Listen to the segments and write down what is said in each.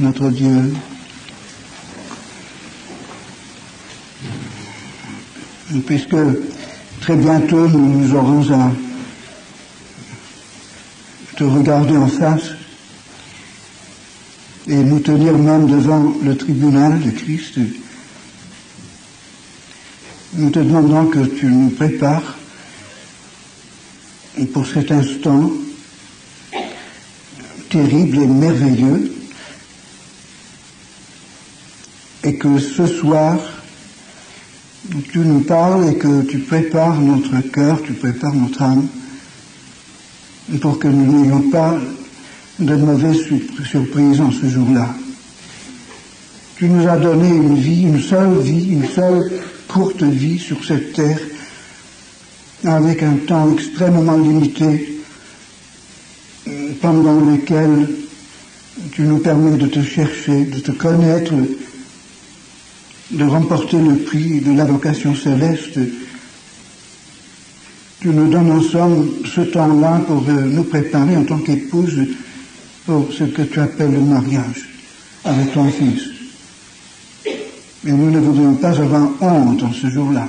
notre Dieu, puisque très bientôt nous aurons à te regarder en face et nous tenir même devant le tribunal de Christ, nous te demandons que tu nous prépares pour cet instant terrible et merveilleux, et que ce soir tu nous parles et que tu prépares notre cœur, tu prépares notre âme, pour que nous n'ayons pas de mauvaises surprises en ce jour-là. Tu nous as donné une vie, une seule courte vie sur cette terre, avec un temps extrêmement limité, pendant lequel tu nous permets de te chercher, de te connaître, de remporter le prix de la vocation céleste. Tu nous donnes en somme ce temps-là pour nous préparer en tant qu'épouse pour ce que tu appelles le mariage avec ton Fils. Et nous ne voudrions pas avoir honte en ce jour-là.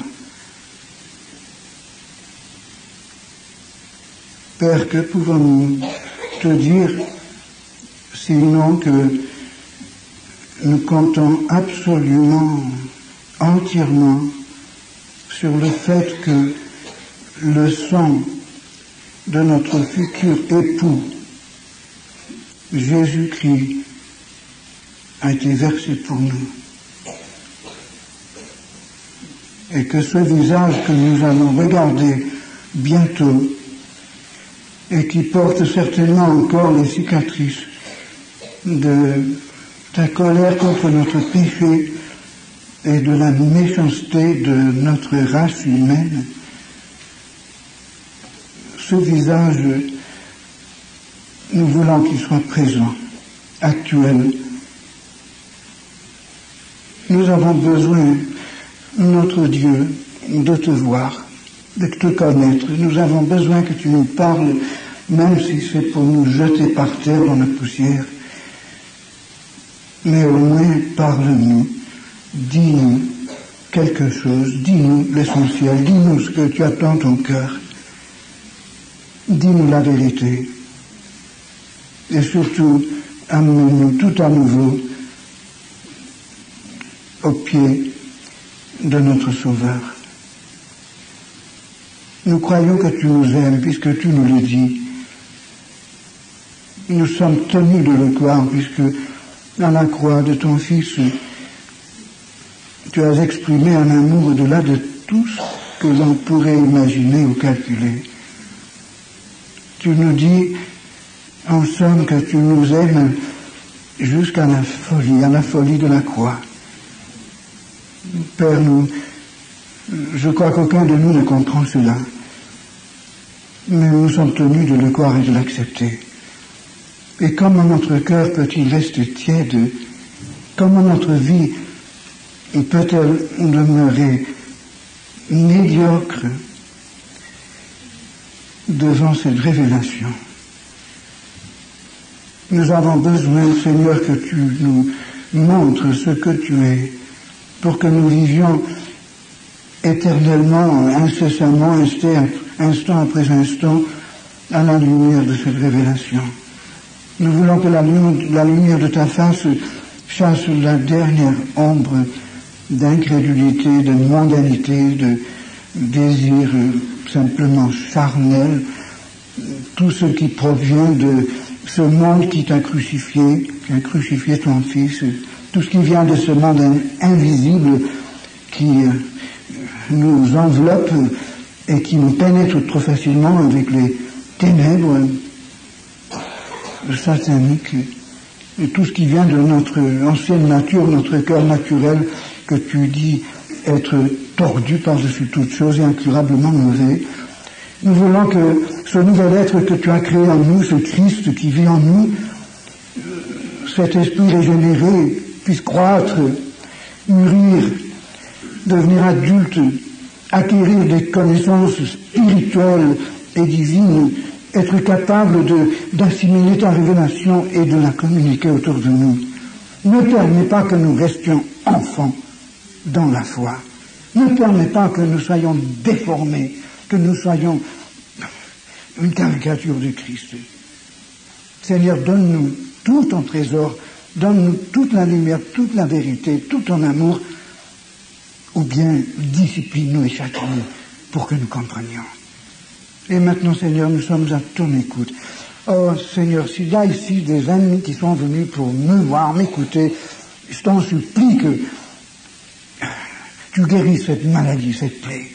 Père, que pouvons-nous te dire sinon que nous comptons absolument, entièrement sur le fait que le sang de notre futur époux, Jésus-Christ, a été versé pour nous. Et que ce visage que nous allons regarder bientôt, et qui porte certainement encore les cicatrices de ta colère contre notre péché et de la méchanceté de notre race humaine, ce visage, nous voulons qu'il soit présent, actuel. Nous avons besoin, notre Dieu, de te voir, de te connaître. Nous avons besoin que tu nous parles, même si c'est pour nous jeter par terre dans la poussière. Mais au moins, parle-nous, dis-nous quelque chose, dis-nous l'essentiel, dis-nous ce que tu attends ton cœur, dis-nous la vérité, et surtout, amène-nous tout à nouveau au pied de notre Sauveur. Nous croyons que tu nous aimes, puisque tu nous le dis. Nous sommes tenus de le croire, puisque dans la croix de ton Fils, tu as exprimé un amour au-delà de tout ce que l'on pourrait imaginer ou calculer. Tu nous dis, en somme, que tu nous aimes jusqu'à la folie de la croix. Père, je crois qu'aucun de nous ne comprend cela, mais nous sommes tenus de le croire et de l'accepter. Et comment notre cœur peut-il rester tiède? Comment notre vie peut-elle demeurer médiocre devant cette révélation? Nous avons besoin, Seigneur, que tu nous montres ce que tu es, pour que nous vivions éternellement, incessamment, instant après instant, à la lumière de cette révélation. Nous voulons que la lumière de ta face chasse la dernière ombre d'incrédulité, de mondanité, de désir simplement charnel, tout ce qui provient de ce monde qui t'a crucifié, qui a crucifié ton Fils, tout ce qui vient de ce monde invisible qui nous enveloppe et qui nous pénètre trop facilement avec les ténèbres sataniques, et tout ce qui vient de notre ancienne nature, notre cœur naturel, que tu dis être tordu par-dessus toutes choses et incurablement mauvais. Nous voulons que ce nouvel être que tu as créé en nous, ce Christ qui vit en nous, cet esprit régénéré, puisse croître, mûrir, devenir adulte, acquérir des connaissances spirituelles et divines, être capable d'assimiler ta révélation et de la communiquer autour de nous. Ne permets pas que nous restions enfants dans la foi. Ne permets pas que nous soyons déformés, que nous soyons une caricature de Christ. Seigneur, donne-nous tout ton trésor, donne-nous toute la lumière, toute la vérité, tout ton amour, ou bien discipline-nous et chacune pour que nous comprenions. Et maintenant, Seigneur, nous sommes à ton écoute. Oh, Seigneur, s'il y a ici des amis qui sont venus pour me voir, m'écouter, je t'en supplie que tu guéris cette maladie, cette plaie,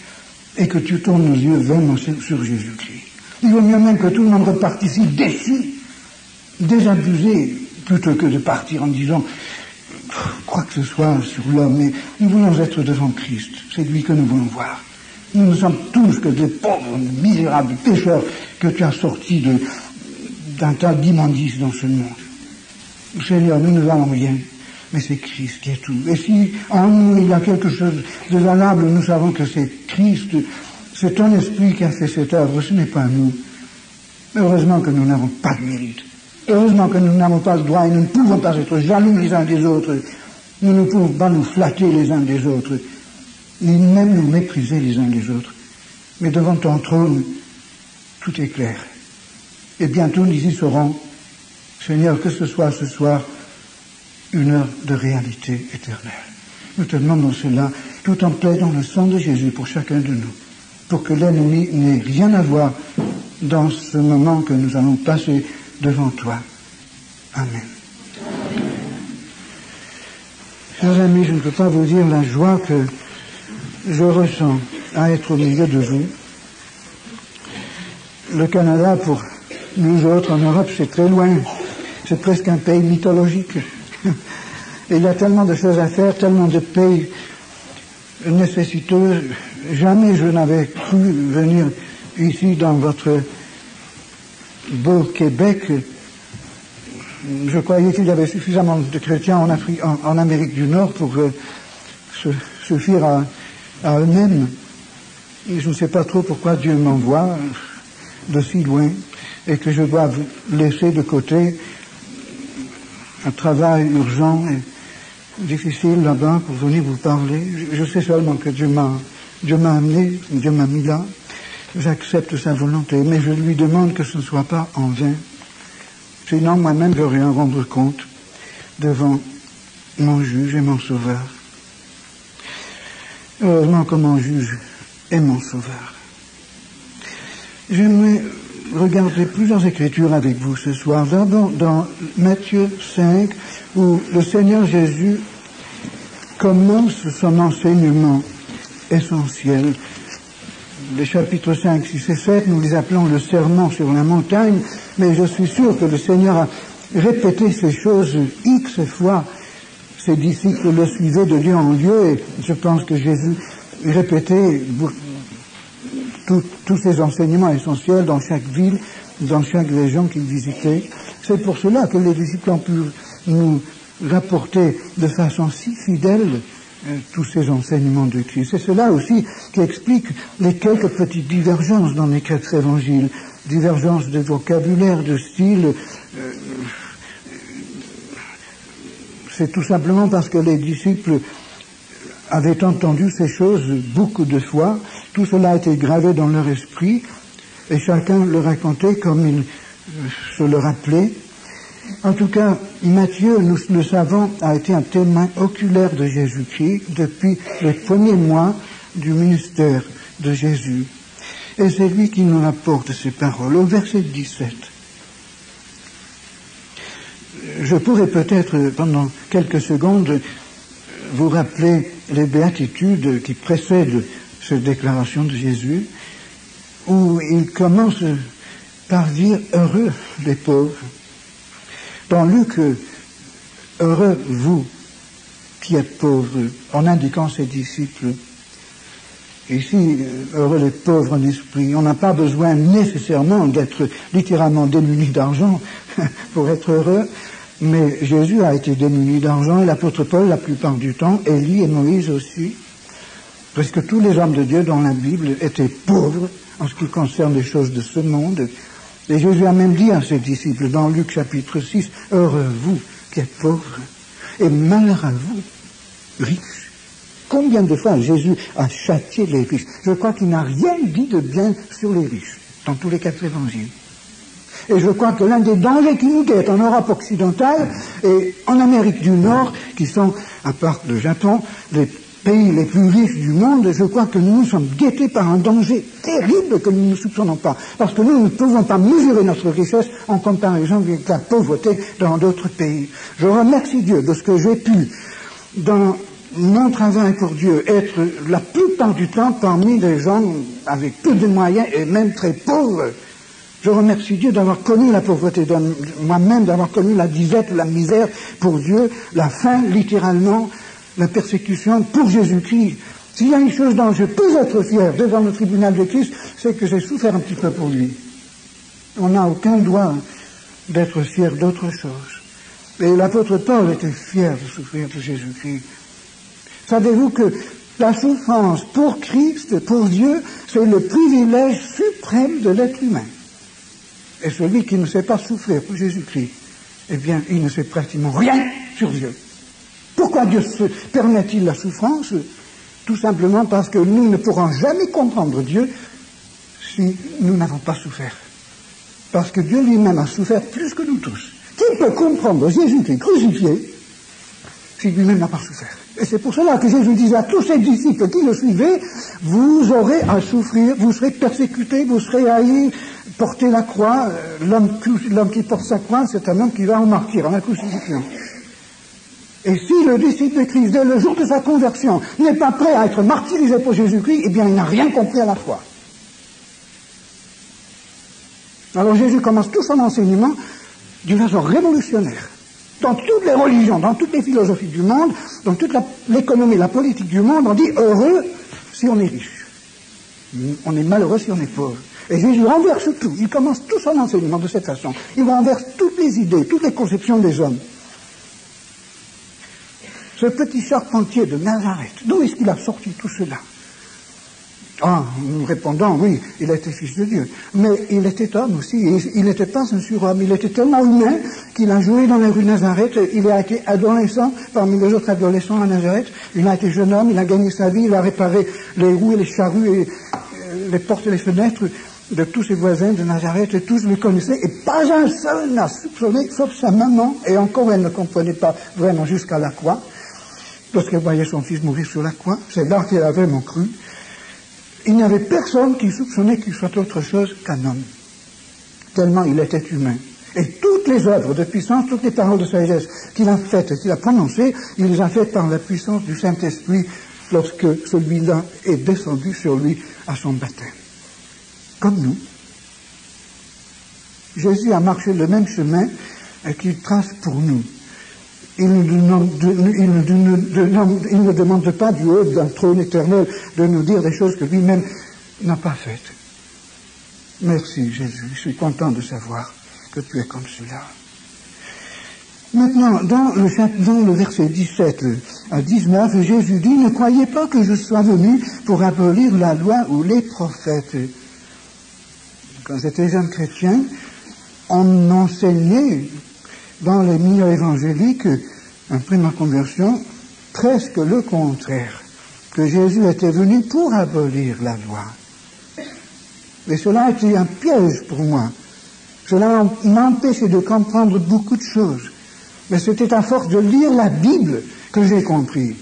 et que tu tournes nos yeux vraiment sur Jésus-Christ. Il vaut mieux même que tout le monde reparte ici déçu, désabusé, plutôt que de partir en disant quoi que ce soit sur l'homme, mais nous voulons être devant Christ, c'est lui que nous voulons voir. Nous ne sommes tous que des pauvres, misérables pécheurs que tu as sortis d'un tas d'immondices dans ce monde. Seigneur, nous ne valons rien, mais c'est Christ qui est tout. Et si en nous il y a quelque chose de valable, nous savons que c'est Christ, c'est ton esprit qui a fait cette œuvre, ce n'est pas nous. Heureusement que nous n'avons pas de mérite. Heureusement que nous n'avons pas le droit et nous ne pouvons pas être jaloux les uns des autres. Nous ne pouvons pas nous flatter les uns des autres, ni même nous mépriser les uns les autres. Mais devant ton trône, tout est clair. Et bientôt nous y serons. Seigneur, que ce soit ce soir une heure de réalité éternelle. Nous te demandons cela tout en plaidant le sang de Jésus pour chacun de nous, pour que l'ennemi n'ait rien à voir dans ce moment que nous allons passer devant toi. Amen. Chers amis, je ne peux pas vous dire la joie que je ressens à être au milieu de vous. Le Canada, pour nous autres en Europe, c'est très loin. C'est presque un pays mythologique. Et il y a tellement de choses à faire, tellement de pays nécessiteux. Jamais je n'avais cru venir ici dans votre beau Québec. Je croyais qu'il y avait suffisamment de chrétiens en Amérique du Nord pour se suffire à eux-mêmes. Et je ne sais pas trop pourquoi Dieu m'envoie de si loin et que je dois laisser de côté un travail urgent et difficile là-bas pour venir vous parler. Je sais seulement que Dieu m'a amené, Dieu m'a mis là. J'accepte sa volonté, mais je lui demande que ce ne soit pas en vain. Sinon, moi-même, j'aurai à rendre compte devant mon juge et mon sauveur. Heureusement que mon juge est mon sauveur. J'aimerais regarder plusieurs écritures avec vous ce soir. D'abord dans Matthieu 5, où le Seigneur Jésus commence son enseignement essentiel. Les chapitres 5, 6 et 7, nous les appelons le sermon sur la montagne, mais je suis sûr que le Seigneur a répété ces choses X fois. Ses disciples le suivaient de lieu en lieu, et je pense que Jésus répétait tous ces enseignements essentiels dans chaque ville, dans chaque région qu'il visitait. C'est pour cela que les disciples ont pu nous rapporter de façon si fidèle tous ces enseignements de Christ. C'est cela aussi qui explique les quelques petites divergences dans les 4 évangiles, divergences de vocabulaire, de style. C'est tout simplement parce que les disciples avaient entendu ces choses beaucoup de fois. Tout cela a été gravé dans leur esprit et chacun le racontait comme il se le rappelait. En tout cas, Matthieu, nous le savons, a été un témoin oculaire de Jésus-Christ depuis les premiers mois du ministère de Jésus. Et c'est lui qui nous rapporte ces paroles. Au verset 17, je pourrais peut-être, pendant quelques secondes, vous rappeler les béatitudes qui précèdent cette déclaration de Jésus, où il commence par dire « Heureux les pauvres ». Dans Luc, « Heureux vous qui êtes pauvres », en indiquant ses disciples. Ici, heureux les pauvres en esprit. On n'a pas besoin nécessairement d'être littéralement démuni d'argent pour être heureux, mais Jésus a été démuni d'argent, et l'apôtre Paul la plupart du temps, Élie et Moïse aussi. Presque tous les hommes de Dieu dans la Bible étaient pauvres en ce qui concerne les choses de ce monde. Et Jésus a même dit à ses disciples dans Luc chapitre 6, « Heureux vous qui êtes pauvres ». Et malheur à vous, riches. Combien de fois Jésus a châtié les riches? Je crois qu'il n'a rien dit de bien sur les riches, dans tous les 4 évangiles. Et je crois que l'un des dangers qui nous guettent en Europe occidentale et en Amérique du Nord, qui sont, à part le Japon, les pays les plus riches du monde, je crois que nous sommes guettés par un danger terrible que nous ne soupçonnons pas. Parce que nous ne pouvons pas mesurer notre richesse en comparaison avec la pauvreté dans d'autres pays. Je remercie Dieu de ce que j'ai pu, dans mon travail pour Dieu, être la plupart du temps parmi des gens avec peu de moyens et même très pauvres. Je remercie Dieu d'avoir connu la pauvreté, moi-même d'avoir connu la disette, la misère pour Dieu, la faim littéralement, la persécution pour Jésus-Christ. S'il y a une chose dont je peux être fier devant le tribunal de Christ, c'est que j'ai souffert un petit peu pour lui. On n'a aucun droit d'être fier d'autre chose. Et l'apôtre Paul était fier de souffrir de Jésus-Christ. Savez-vous que la souffrance pour Christ, pour Dieu, c'est le privilège suprême de l'être humain. Et celui qui ne sait pas souffrir pour Jésus-Christ, eh bien, il ne sait pratiquement rien sur Dieu. Pourquoi Dieu se permet-il la souffrance? Tout simplement parce que nous ne pourrons jamais comprendre Dieu si nous n'avons pas souffert. Parce que Dieu lui-même a souffert plus que nous tous. Qui peut comprendre Jésus-Christ crucifié si lui-même n'a pas souffert? Et c'est pour cela que Jésus disait à tous ses disciples qui le suivaient, vous aurez à souffrir, vous serez persécutés, vous serez haïs, porter la croix. L'homme qui porte sa croix, c'est un homme qui va en martyr, en la crucifixion. Et si le disciple de Christ, dès le jour de sa conversion, n'est pas prêt à être martyrisé pour Jésus-Christ, eh bien, il n'a rien compris à la foi. Alors Jésus commence tout son enseignement d'une façon révolutionnaire. Dans toutes les religions, dans toutes les philosophies du monde, dans toute l'économie, la politique du monde, on dit heureux si on est riche. On est malheureux si on est pauvre. Et Jésus renverse tout. Il commence tout son enseignement de cette façon. Il renverse toutes les idées, toutes les conceptions des hommes. Ce petit charpentier de Nazareth, d'où est-ce qu'il a sorti tout cela? Ah, nous répondons, oui, il était fils de Dieu. Mais il était homme aussi. Il n'était pas un surhomme. Il était tellement humain qu'il a joué dans les rues de Nazareth. Il a été adolescent parmi les autres adolescents à Nazareth. Il a été jeune homme, il a gagné sa vie, il a réparé les roues et les charrues et les portes et les fenêtres de tous ses voisins de Nazareth. Et tous le connaissaient. Et pas un seul n'a soupçonné, sauf sa maman. Et encore, elle ne comprenait pas vraiment jusqu'à la croix. Lorsqu'elle voyait son fils mourir sur la croix, c'est là qu'elle a vraiment cru. Il n'y avait personne qui soupçonnait qu'il soit autre chose qu'un homme, tellement il était humain. Et toutes les œuvres de puissance, toutes les paroles de sagesse qu'il a faites et qu'il a prononcées, il les a faites par la puissance du Saint-Esprit lorsque celui-là est descendu sur lui à son baptême. Comme nous. Jésus a marché le même chemin qu'il trace pour nous. Il ne demande pas du haut d'un trône éternel de nous dire des choses que lui-même n'a pas faites. Merci Jésus, je suis content de savoir que tu es comme cela. Maintenant, dans le verset 17 à 19, Jésus dit, ne croyez pas que je sois venu pour abolir la loi ou les prophètes. Quand j'étais jeune chrétien, on enseignait dans les milieux évangéliques, après ma conversion, presque le contraire, que Jésus était venu pour abolir la loi. Et cela a été un piège pour moi. Cela m'a empêché de comprendre beaucoup de choses. Mais c'était à force de lire la Bible que j'ai compris.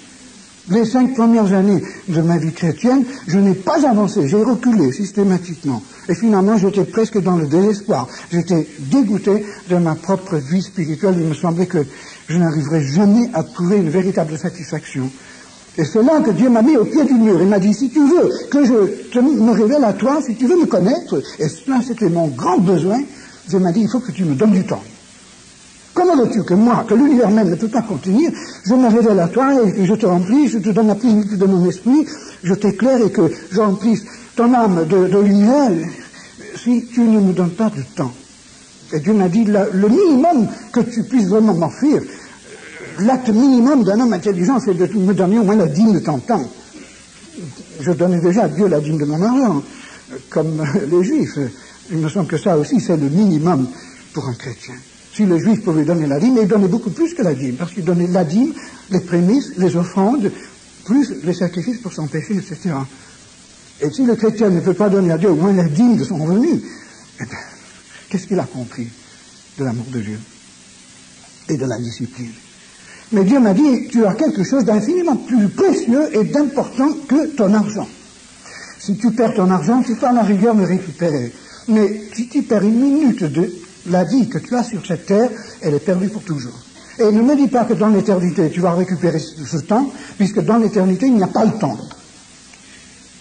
Les 5 premières années de ma vie chrétienne, je n'ai pas avancé, j'ai reculé systématiquement. Et finalement, j'étais presque dans le désespoir. J'étais dégoûté de ma propre vie spirituelle. Il me semblait que je n'arriverais jamais à trouver une véritable satisfaction. Et c'est là que Dieu m'a mis au pied du mur. Il m'a dit, si tu veux que je me révèle à toi, si tu veux me connaître, et cela c'était mon grand besoin, Dieu m'a dit, il faut que tu me donnes du temps. Comment veux-tu que moi, que l'univers même ne peut pas contenir, je me révèle à toi et que je te remplisse, je te donne la plénitude de mon esprit, je t'éclaire et que j'emplisse ton âme de lumière, si tu ne me donnes pas de temps. Et Dieu m'a dit, le minimum que tu puisses vraiment m'offrir, l'acte minimum d'un homme intelligent, c'est de me donner au moins la dîme de ton temps. Je donnais déjà à Dieu la dîme de mon argent, comme les Juifs. Il me semble que ça aussi, c'est le minimum pour un chrétien. Si les Juifs pouvaient donner la dîme, ils donnaient beaucoup plus que la dîme, parce qu'ils donnaient la dîme, les prémices, les offrandes, plus les sacrifices pour son péché, etc. Et si le chrétien ne peut pas donner à Dieu au moins la dîme de son revenu, eh bien, qu'est-ce qu'il a compris de l'amour de Dieu et de la discipline? Mais Dieu m'a dit, tu as quelque chose d'infiniment plus précieux et d'important que ton argent. Si tu perds ton argent, tu peux à la rigueur me récupérer. Mais si tu perds une minute de la vie que tu as sur cette terre, elle est perdue pour toujours. Et ne me dis pas que dans l'éternité, tu vas récupérer ce temps, puisque dans l'éternité, il n'y a pas le temps.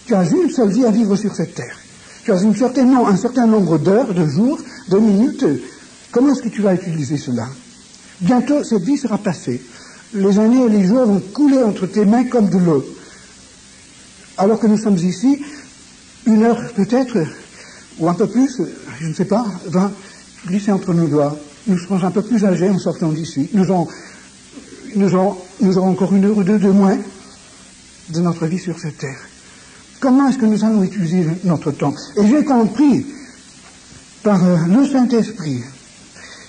Tu as une seule vie à vivre sur cette terre. Tu as un certain nombre d'heures, de jours, de minutes. Comment est-ce que tu vas utiliser cela? Bientôt, cette vie sera passée. Les années et les jours vont couler entre tes mains comme de l'eau. Alors que nous sommes ici, une heure peut-être, ou un peu plus, je ne sais pas, va glisser entre nos doigts. Nous serons un peu plus âgés en sortant d'ici. Nous aurons encore une heure ou deux de moins de notre vie sur cette terre. Comment est-ce que nous allons utiliser notre temps? Et j'ai compris par le Saint-Esprit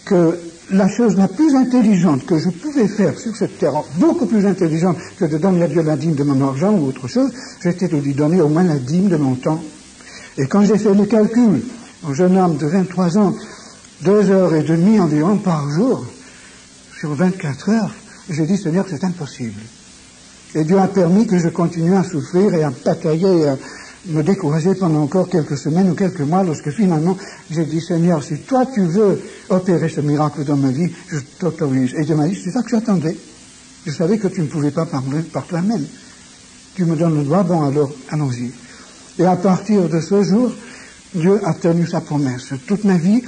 que la chose la plus intelligente que je pouvais faire sur cette terre, beaucoup plus intelligente que de donner à Dieu la dîme de mon argent ou autre chose, c'était de lui donner au moins la dîme de mon temps. Et quand j'ai fait le calcul, un jeune homme de 23 ans, 2h30 environ par jour, sur 24 heures, j'ai dit, Seigneur, c'est impossible. Et Dieu a permis que je continue à souffrir et à batailler et à me décourager pendant encore quelques semaines ou quelques mois, lorsque finalement j'ai dit, Seigneur, si toi tu veux opérer ce miracle dans ma vie, je t'autorise. Et Dieu m'a dit, c'est ça que j'attendais. Je savais que tu ne pouvais pas parler par toi-même. Tu me donnes le droit, bon alors, allons-y. Et à partir de ce jour, Dieu a tenu sa promesse. Toute ma vie,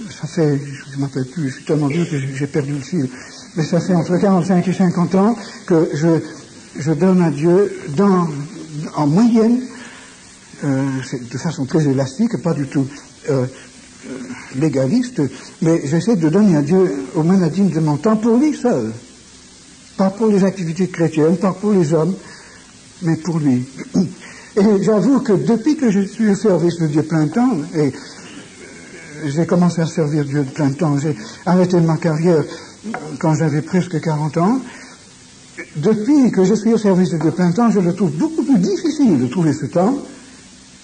ça fait, je ne m'appelle plus, je suis tellement vieux que j'ai perdu le fil, mais ça fait entre 45 et 50 ans que je donne à Dieu en moyenne, de façon très élastique, pas du tout légaliste, mais j'essaie de donner à Dieu au moins la dîme de mon temps pour lui seul. Pas pour les activités chrétiennes, pas pour les hommes, mais pour lui. Et j'avoue que depuis que je suis au service de Dieu plein temps, et j'ai commencé à servir Dieu de plein temps, j'ai arrêté ma carrière quand j'avais presque 40 ans, depuis que je suis au service de Dieu plein temps, je le trouve beaucoup plus difficile de trouver ce temps,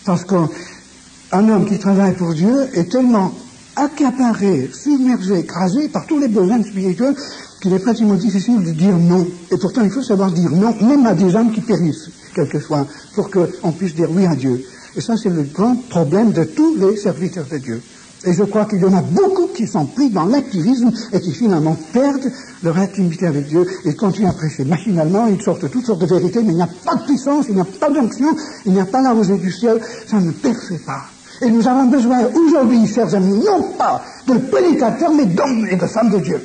parce qu'un homme qui travaille pour Dieu est tellement accaparé, submergé, écrasé par tous les besoins spirituels qu'il est pratiquement difficile de dire non. Et pourtant, il faut savoir dire non, même à des âmes qui périssent, quelquefois, pour qu'on puisse dire oui à Dieu. Et ça, c'est le grand problème de tous les serviteurs de Dieu. Et je crois qu'il y en a beaucoup qui sont pris dans l'activisme et qui finalement perdent leur intimité avec Dieu et continuent à prêcher machinalement, ils sortent toutes sortes de vérités, mais il n'y a pas de puissance, il n'y a pas d'onction, il n'y a pas la rosée du ciel, ça ne percée pas. Et nous avons besoin aujourd'hui, chers amis, non pas de prédicateurs, mais d'hommes et de femmes de Dieu.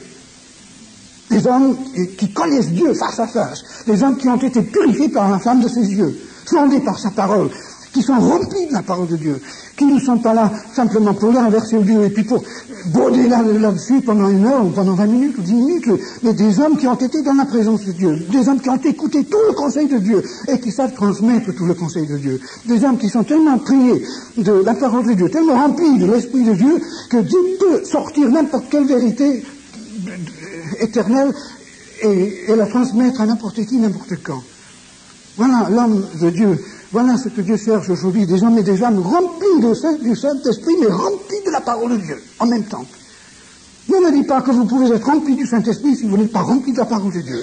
Des hommes qui connaissent Dieu face à face, des hommes qui ont été purifiés par la flamme de ses yeux, sondés par sa parole, qui sont remplis de la parole de Dieu, qui ne sont pas là simplement pour lire un verset ou deux et puis pour bauder là-dessus pendant une heure ou pendant 20 minutes ou 10 minutes, mais des hommes qui ont été dans la présence de Dieu, des hommes qui ont écouté tout le conseil de Dieu et qui savent transmettre tout le conseil de Dieu, des hommes qui sont tellement priés de la parole de Dieu, tellement remplis de l'Esprit de Dieu, que Dieu peut sortir n'importe quelle vérité éternelle et la transmettre à n'importe qui, n'importe quand. Voilà l'homme de Dieu. Voilà ce que Dieu cherche aujourd'hui, des hommes et des femmes remplis du Saint-Esprit, mais remplis de la parole de Dieu, en même temps. Ne me dites pas que vous pouvez être remplis du Saint-Esprit si vous n'êtes pas remplis de la parole de Dieu.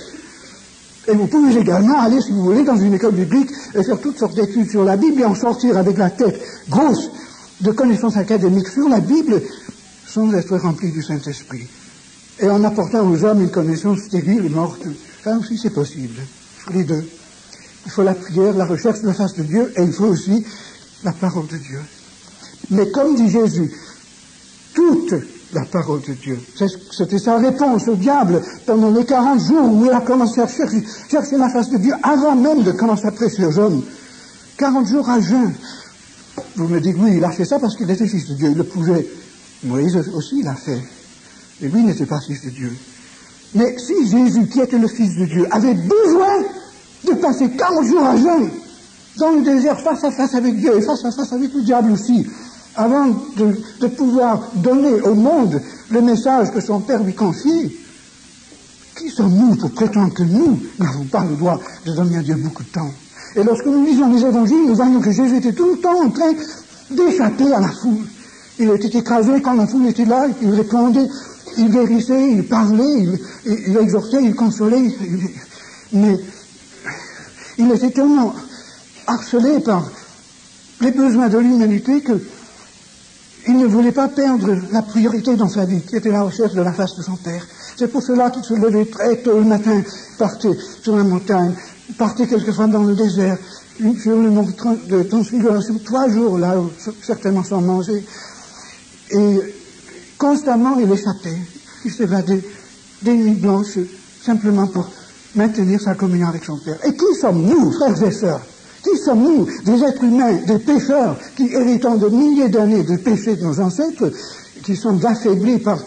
Et vous pouvez également aller, si vous voulez, dans une école biblique et faire toutes sortes d'études sur la Bible et en sortir avec la tête grosse de connaissances académiques sur la Bible, sans être remplis du Saint-Esprit. Et en apportant aux hommes une connaissance stérile et morte. Ça aussi, c'est possible. Les deux. Il faut la prière, la recherche de la face de Dieu, et il faut aussi la parole de Dieu. Mais comme dit Jésus, toute la parole de Dieu. C'était sa réponse au diable pendant les 40 jours où il a commencé à chercher la face de Dieu, avant même de commencer à prêcher aux hommes. 40 jours à jeûne. Vous me dites, oui, il a fait ça parce qu'il était fils de Dieu, il le pouvait. Moïse aussi l'a fait. Et lui n'était pas fils de Dieu. Mais si Jésus, qui était le fils de Dieu, avait besoin de passer 40 jours à jeûne dans le désert face à face avec Dieu et face à face avec le diable aussi, avant de pouvoir donner au monde le message que son Père lui confie. Qui sommes-nous pour prétendre que nous n'avons pas le droit de donner à Dieu beaucoup de temps? Et lorsque nous lisons les évangiles, nous voyons que Jésus était tout le temps en train d'échapper à la foule. Il était écrasé quand la foule était là, il répondait, il guérissait, il parlait, il exhortait, il consolait. Mais il était tellement harcelé par les besoins de l'humanité qu'il ne voulait pas perdre la priorité dans sa vie, qui était la recherche de la face de son Père. C'est pour cela qu'il se levait très tôt le matin, partait sur la montagne, partait quelquefois dans le désert, sur le mont de Transfiguration, 3 jours là, certainement sans manger. Et constamment il échappait, il s'évadait des nuits blanches, simplement pour maintenir sa communion avec son Père. Et qui sommes-nous, frères et sœurs? Qui sommes-nous, des êtres humains, des pécheurs, qui héritons de milliers d'années de péchés de nos ancêtres, qui sont affaiblis par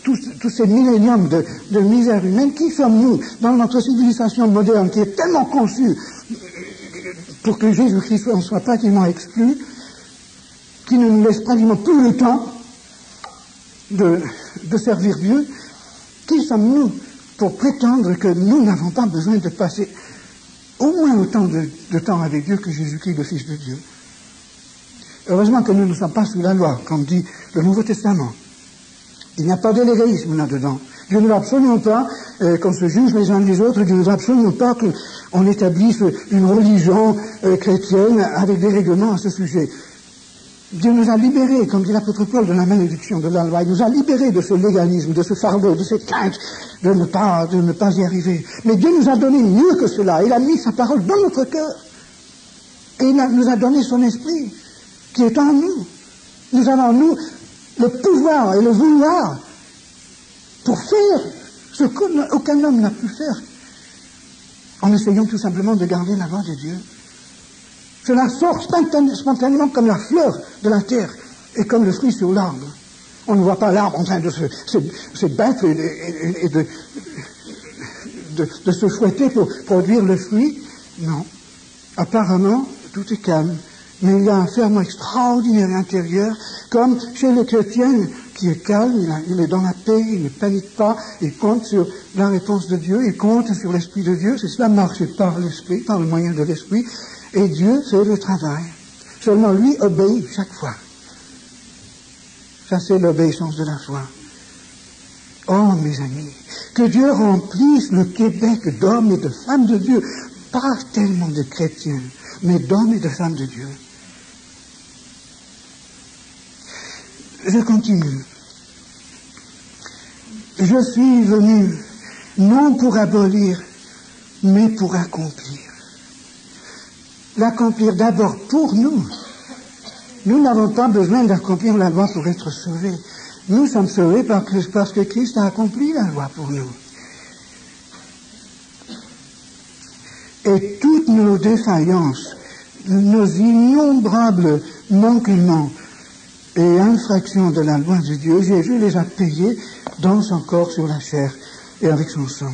tous ces milléniums de misère humaine? Qui sommes-nous dans notre civilisation moderne qui est tellement conçue pour que Jésus-Christ en soit pratiquement exclu, qui ne nous laisse pratiquement plus le temps de servir Dieu? Qui sommes-nous pour prétendre que nous n'avons pas besoin de passer au moins autant de temps avec Dieu que Jésus-Christ, le Fils de Dieu? Heureusement que nous ne sommes pas sous la loi, comme dit le Nouveau Testament. Il n'y a pas de l'égoïsme là-dedans. Dieu ne veut absolument pas qu'on se juge les uns les autres. Dieu ne veut absolument pas qu'on établisse une religion chrétienne avec des règlements à ce sujet. Dieu nous a libérés, comme dit l'apôtre Paul, de la malédiction de la loi. Il nous a libérés de ce légalisme, de ce fardeau, de cette crainte de ne pas y arriver. Mais Dieu nous a donné mieux que cela. Il a mis sa parole dans notre cœur. Et il nous a donné son esprit, qui est en nous. Nous avons en nous le pouvoir et le vouloir pour faire ce qu'aucun homme n'a pu faire, en essayant tout simplement de garder la loi de Dieu. Cela sort spontanément comme la fleur de la terre et comme le fruit sur l'arbre. On ne voit pas l'arbre en train de se battre et de se fouetter pour produire le fruit. Non. Apparemment, tout est calme. Mais il y a un ferment extraordinaire intérieur, comme chez le chrétien qui est calme, il est dans la paix, il ne panique pas, il compte sur la réponse de Dieu, il compte sur l'Esprit de Dieu. C'est cela marché par l'Esprit, par le moyen de l'Esprit. Et Dieu fait le travail. Seulement lui obéit chaque fois. Ça, c'est l'obéissance de la foi. Oh, mes amis, que Dieu remplisse le Québec d'hommes et de femmes de Dieu, pas tellement de chrétiens, mais d'hommes et de femmes de Dieu. Je continue. Je suis venu non pour abolir, mais pour accomplir. L'accomplir d'abord pour nous. Nous n'avons pas besoin d'accomplir la loi pour être sauvés. Nous sommes sauvés parce que Christ a accompli la loi pour nous. Et toutes nos défaillances, nos innombrables manquements et infractions de la loi de Dieu, Jésus les a payées dans son corps sur la chair et avec son sang.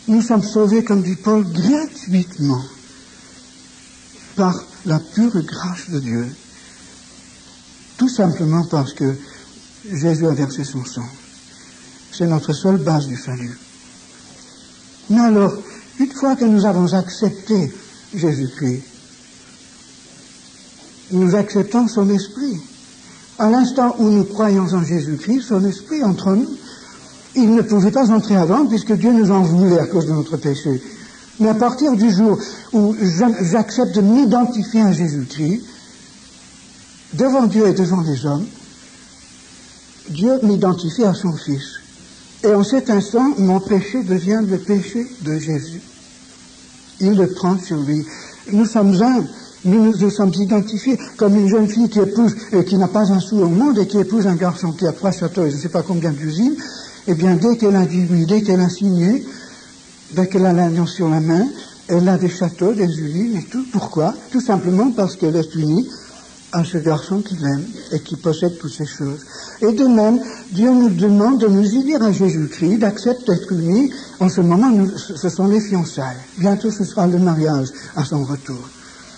Nous sommes sauvés, comme dit Paul, gratuitement, par la pure grâce de Dieu, tout simplement parce que Jésus a versé son sang. C'est notre seule base du salut. Mais alors, une fois que nous avons accepté Jésus-Christ, nous acceptons son esprit. À l'instant où nous croyons en Jésus-Christ, son esprit entre en nous. Il ne pouvait pas entrer avant puisque Dieu nous en voulait à cause de notre péché. Mais à partir du jour où j'accepte de m'identifier à Jésus-Christ, devant Dieu et devant les hommes, Dieu m'identifie à son Fils. Et en cet instant, mon péché devient le péché de Jésus. Il le prend sur lui. Nous sommes un. Nous sommes identifiés comme une jeune fille qui épouse, qui n'a pas un sou au monde et qui épouse un garçon qui a 3 châteaux et je ne sais pas combien d'usines. Eh bien, dès qu'elle a dit oui, dès qu'elle a signé, dès qu'elle a l'alliance sur la main, elle a des châteaux, des usines et tout. Pourquoi? Tout simplement parce qu'elle est unie à ce garçon qu'il aime et qui possède toutes ces choses. Et de même, Dieu nous demande de nous unir à Jésus-Christ, d'accepter d'être unis. En ce moment, ce sont les fiançailles. Bientôt, ce sera le mariage à son retour.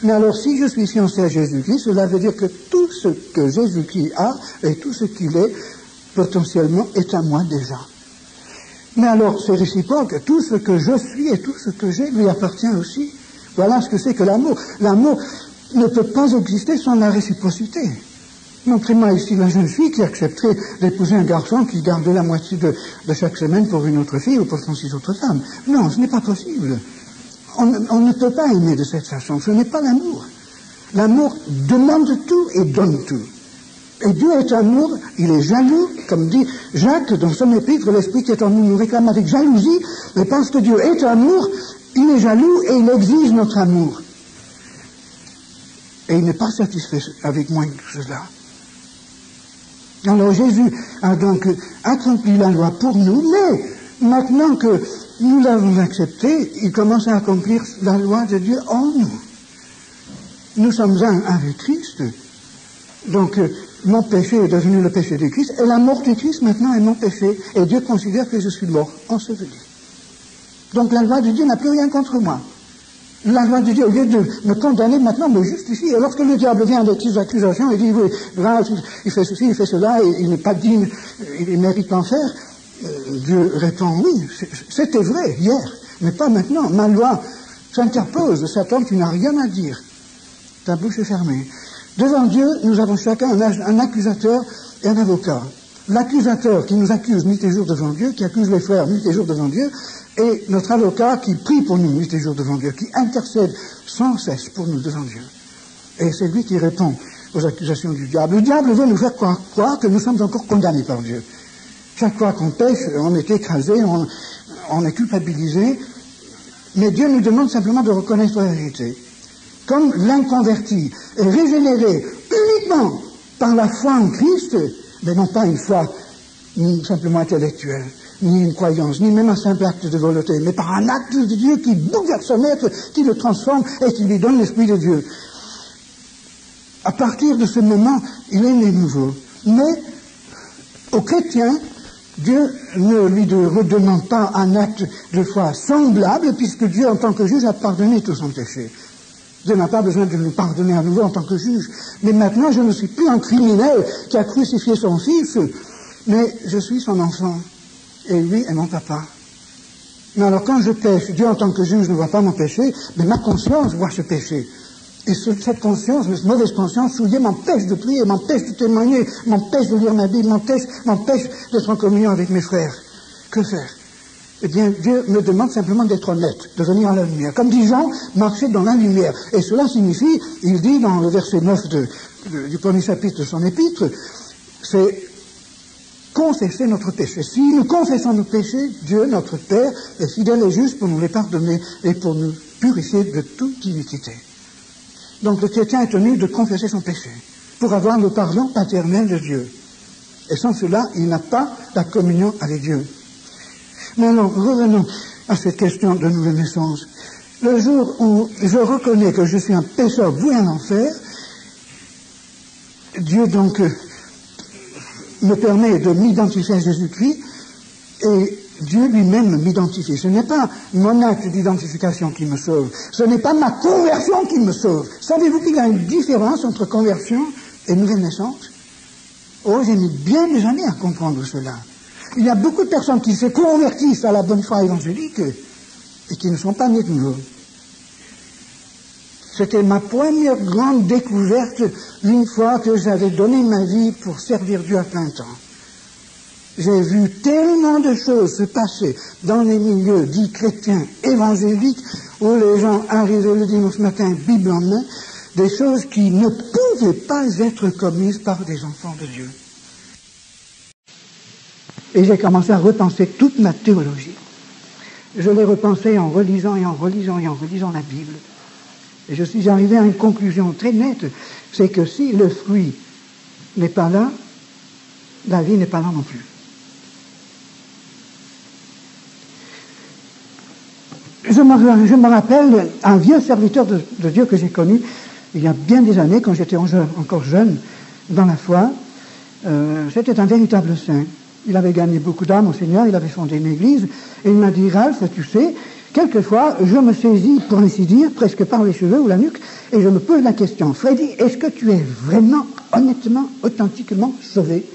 Mais alors, si je suis fiancé à Jésus-Christ, cela veut dire que tout ce que Jésus-Christ a et tout ce qu'il est, potentiellement, est à moi déjà. Mais alors, c'est réciproque. Tout ce que je suis et tout ce que j'ai lui appartient aussi. Voilà ce que c'est que l'amour. L'amour ne peut pas exister sans la réciprocité. Montrez-moi ici la jeune fille qui accepterait d'épouser un garçon qui garde la moitié de chaque semaine pour une autre fille ou pour 36 autres femmes. Non, ce n'est pas possible. On ne peut pas aimer de cette façon. Ce n'est pas l'amour. L'amour demande tout et donne tout. Et Dieu est amour, il est jaloux, comme dit Jacques dans son épître, l'esprit qui est en nous nous réclame avec jalousie, mais parce que Dieu est amour, il est jaloux et il exige notre amour. Et il n'est pas satisfait avec moins que cela. Alors Jésus a donc accompli la loi pour nous, mais maintenant que nous l'avons accepté, il commence à accomplir la loi de Dieu en nous. Nous sommes un avec Christ. Donc mon péché est devenu le péché de Christ, et la mort de Christ maintenant est mon péché, et Dieu considère que je suis mort, enseveli. Donc la loi de Dieu n'a plus rien contre moi. La loi de Dieu, au lieu de me condamner, maintenant me justifie. Et lorsque le diable vient avec ses accusations et dit, oui, il fait ceci, il fait cela, et il n'est pas digne, il mérite l'enfer, Dieu répond, oui, c'était vrai hier, mais pas maintenant. Ma loi s'interpose. Satan, tu n'as rien à dire. Ta bouche est fermée. Devant Dieu, nous avons chacun un accusateur et un avocat. L'accusateur qui nous accuse nuit et jour devant Dieu, qui accuse les frères nuit et jour devant Dieu, et notre avocat qui prie pour nous nuit et jour devant Dieu, qui intercède sans cesse pour nous devant Dieu. Et c'est lui qui répond aux accusations du diable. Le diable veut nous faire croire que nous sommes encore condamnés par Dieu. Chaque fois qu'on pêche, on est écrasé, on est culpabilisé, mais Dieu nous demande simplement de reconnaître la vérité. Comme l'inconverti est régénéré uniquement par la foi en Christ, mais non pas une foi simplement intellectuelle, ni une croyance, ni même un simple acte de volonté, mais par un acte de Dieu qui bouleverse son être, qui le transforme et qui lui donne l'Esprit de Dieu. À partir de ce moment, il est né nouveau. Mais au chrétien, Dieu ne lui redemande pas un acte de foi semblable, puisque Dieu, en tant que juge, a pardonné tout son péché. Dieu n'a pas besoin de nous pardonner à nouveau en tant que juge. Mais maintenant, je ne suis plus un criminel qui a crucifié son fils, mais je suis son enfant. Et lui est mon papa. Mais alors, quand je pêche, Dieu, en tant que juge, ne voit pas mon péché, mais ma conscience voit ce péché. Et cette conscience, cette mauvaise conscience souillée m'empêche de prier, m'empêche de témoigner, m'empêche de lire ma Bible, m'empêche d'être en communion avec mes frères. Que faire? Eh bien, Dieu me demande simplement d'être honnête, de venir à la lumière. Comme dit Jean, marcher dans la lumière. Et cela signifie, il dit dans le verset 9 du premier chapitre de son épître, c'est confesser notre péché. Si nous confessons nos péchés, Dieu, notre Père, est fidèle et juste pour nous les pardonner et pour nous purifier de toute iniquité. Donc le chrétien est tenu de confesser son péché pour avoir le pardon paternel de Dieu. Et sans cela, il n'a pas la communion avec Dieu. Maintenant, revenons à cette question de nouvelle naissance. Le jour où je reconnais que je suis un pécheur voué à l'enfer, Dieu donc me permet de m'identifier à Jésus-Christ et Dieu lui-même m'identifie. Ce n'est pas mon acte d'identification qui me sauve. Ce n'est pas ma conversion qui me sauve. Savez-vous qu'il y a une différence entre conversion et nouvelle naissance? Oh, j'ai mis bien des années à comprendre cela. Il y a beaucoup de personnes qui se convertissent à la bonne foi évangélique et qui ne sont pas nées de nouveau. C'était ma première grande découverte une fois que j'avais donné ma vie pour servir Dieu à plein temps. J'ai vu tellement de choses se passer dans les milieux dits chrétiens évangéliques où les gens arrivaient le dimanche matin, Bible en main, des choses qui ne pouvaient pas être commises par des enfants de Dieu. Et j'ai commencé à repenser toute ma théologie. Je l'ai repensée en relisant et en relisant et en relisant la Bible. Et je suis arrivé à une conclusion très nette, c'est que si le fruit n'est pas là, la vie n'est pas là non plus. Je me rappelle un vieux serviteur de Dieu que j'ai connu il y a bien des années, quand j'étais encore jeune dans la foi. C'était un véritable saint. Il avait gagné beaucoup d'âmes au Seigneur, il avait fondé une église, et il m'a dit, Ralph, tu sais, quelquefois, je me saisis, pour ainsi dire, presque par les cheveux ou la nuque, et je me pose la question, Freddy, est-ce que tu es vraiment, honnêtement, authentiquement sauvé?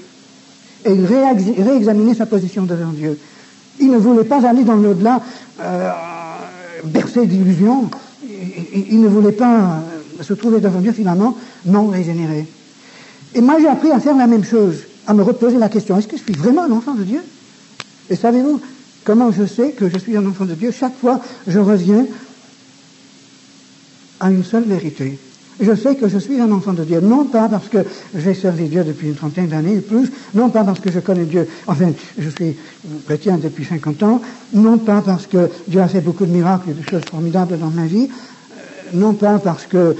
Et il réexaminait sa position devant Dieu. Il ne voulait pas aller dans l'au-delà, bercé d'illusions. Il ne voulait pas se trouver devant Dieu finalement non régénéré. Et moi j'ai appris à faire la même chose, à me reposer la question, est-ce que je suis vraiment un enfant de Dieu? Et savez-vous comment je sais que je suis un enfant de Dieu? Chaque fois je reviens à une seule vérité. Je sais que je suis un enfant de Dieu, non pas parce que j'ai servi Dieu depuis une trentaine d'années ou plus, non pas parce que je connais Dieu, enfin, je suis chrétien depuis 50 ans, non pas parce que Dieu a fait beaucoup de miracles et de choses formidables dans ma vie, non pas parce que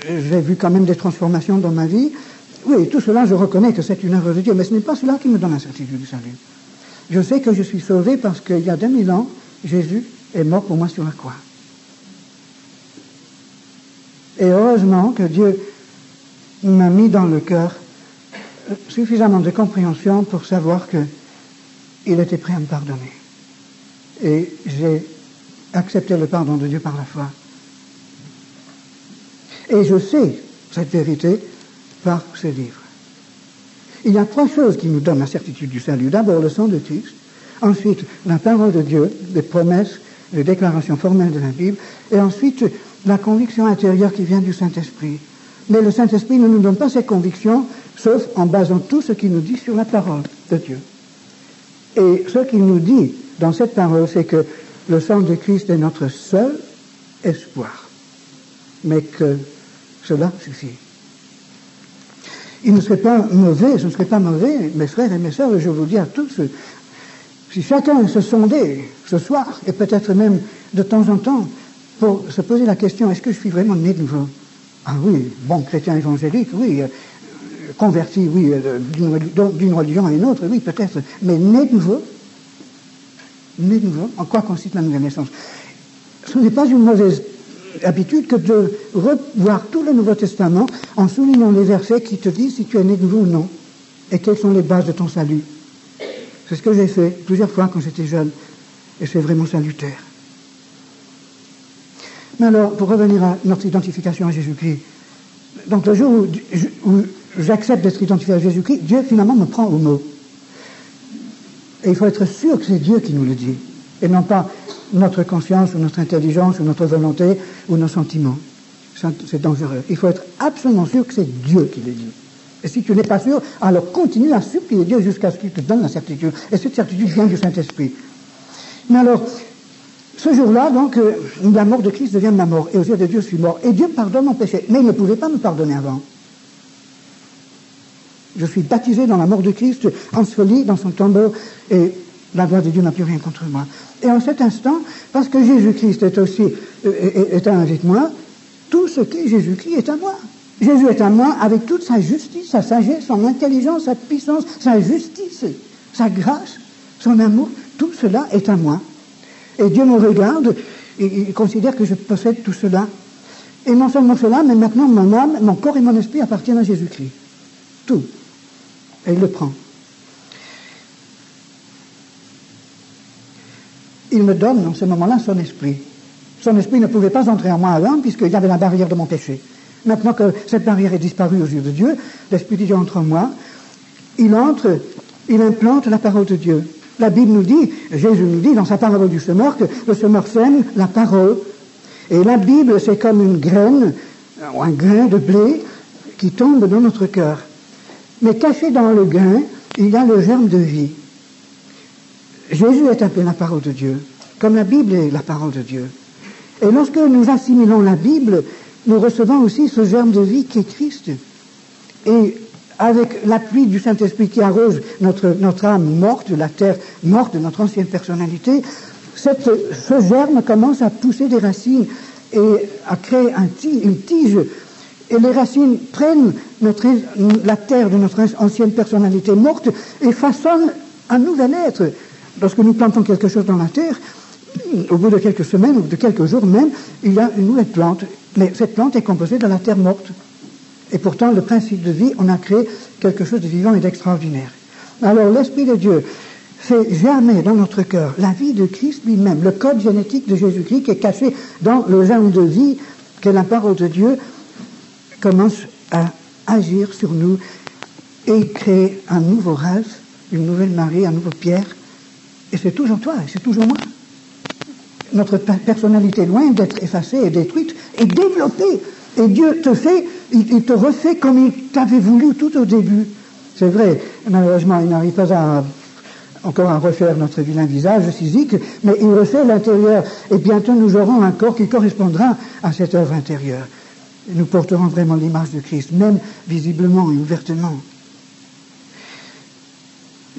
j'ai vu quand même des transformations dans ma vie. Oui, tout cela, je reconnais que c'est une œuvre de Dieu, mais ce n'est pas cela qui me donne la certitude du salut. Je sais que je suis sauvé parce qu'il y a 2000 ans, Jésus est mort pour moi sur la croix. Et heureusement que Dieu m'a mis dans le cœur suffisamment de compréhension pour savoir qu'il était prêt à me pardonner. Et j'ai accepté le pardon de Dieu par la foi. Et je sais cette vérité par ce livre. Il y a 3 choses qui nous donnent la certitude du salut. D'abord, le sang de Christ. Ensuite, la parole de Dieu, les promesses, les déclarations formelles de la Bible. Et ensuite, la conviction intérieure qui vient du Saint-Esprit. Mais le Saint-Esprit ne nous donne pas ces convictions, sauf en basant tout ce qu'il nous dit sur la parole de Dieu. Et ce qu'il nous dit dans cette parole, c'est que le sang de Christ est notre seul espoir. Mais que cela suffit. Il ne serait pas mauvais, ce ne serait pas mauvais, mes frères et mes sœurs, et je vous dis à tous, si chacun se sondait ce soir, et peut-être même de temps en temps, pour se poser la question, est-ce que je suis vraiment né de nouveau? Ah oui, bon chrétien évangélique, oui, converti, oui, d'une religion à une autre, oui, peut-être, mais né de nouveau, en quoi consiste la nouvelle naissance? Ce n'est pas une mauvaise habitude que de revoir tout le Nouveau Testament en soulignant les versets qui te disent si tu es né de nouveau ou non, et quelles sont les bases de ton salut. C'est ce que j'ai fait plusieurs fois quand j'étais jeune, et c'est vraiment salutaire. Mais alors, pour revenir à notre identification à Jésus-Christ, donc le jour où j'accepte d'être identifié à Jésus-Christ, Dieu finalement me prend au mot. Et il faut être sûr que c'est Dieu qui nous le dit, et non pas notre conscience, ou notre intelligence, ou notre volonté, ou nos sentiments. C'est dangereux. Il faut être absolument sûr que c'est Dieu qui le dit. Et si tu n'es pas sûr, alors continue à supplier Dieu jusqu'à ce qu'il te donne la certitude. Et cette certitude vient du Saint-Esprit. Mais alors, ce jour-là, donc, la mort de Christ devient ma mort. Et aux yeux de Dieu, je suis mort. Et Dieu pardonne mon péché. Mais il ne pouvait pas me pardonner avant. Je suis baptisé dans la mort de Christ, enseveli dans son tombeau, et la gloire de Dieu n'a plus rien contre moi. Et en cet instant, parce que Jésus-Christ est avec moi, tout ce qui est Jésus-Christ est à moi. Jésus est à moi avec toute sa justice, sa sagesse, son intelligence, sa puissance, sa justice, sa grâce, son amour, tout cela est à moi. Et Dieu me regarde, et il considère que je possède tout cela. Et non seulement cela, mais maintenant mon âme, mon corps et mon esprit appartiennent à Jésus-Christ. Tout. Et il le prend. Il me donne en ce moment-là son esprit. Son esprit ne pouvait pas entrer en moi avant, puisqu'il y avait la barrière de mon péché. Maintenant que cette barrière est disparue aux yeux de Dieu, l'Esprit de Dieu entre en moi, il implante la parole de Dieu. La Bible nous dit, Jésus nous dit dans sa parole du semeur, que le semeur sème la parole. Et la Bible, c'est comme une graine, ou un grain de blé, qui tombe dans notre cœur. Mais caché dans le grain, il y a le germe de vie. Jésus est appelé la parole de Dieu, comme la Bible est la parole de Dieu. Et lorsque nous assimilons la Bible, nous recevons aussi ce germe de vie qui est Christ. Et avec l'appui du Saint-Esprit qui arrose notre âme morte, la terre morte de notre ancienne personnalité, ce germe commence à pousser des racines et à créer une tige. Et les racines prennent la terre de notre ancienne personnalité morte et façonnent un nouvel être. Lorsque nous plantons quelque chose dans la terre, au bout de quelques semaines ou de quelques jours même, il y a une nouvelle plante. Mais cette plante est composée de la terre morte. Et pourtant, le principe de vie, on a créé quelque chose de vivant et d'extraordinaire. Alors, l'Esprit de Dieu fait germer dans notre cœur la vie de Christ lui-même, le code génétique de Jésus-Christ qui est caché dans le germe de vie que la parole de Dieu commence à agir sur nous et créer un nouveau Ralph, une nouvelle Marie, un nouveau Pierre. Et c'est toujours toi, c'est toujours moi. Notre personnalité, loin d'être effacée et détruite, est développée. Et Dieu te fait, il te refait comme il t'avait voulu tout au début. C'est vrai, malheureusement, il n'arrive pas encore à refaire notre vilain visage physique, mais il refait l'intérieur. Et bientôt, nous aurons un corps qui correspondra à cette œuvre intérieure. Et nous porterons vraiment l'image de Christ, même visiblement et ouvertement.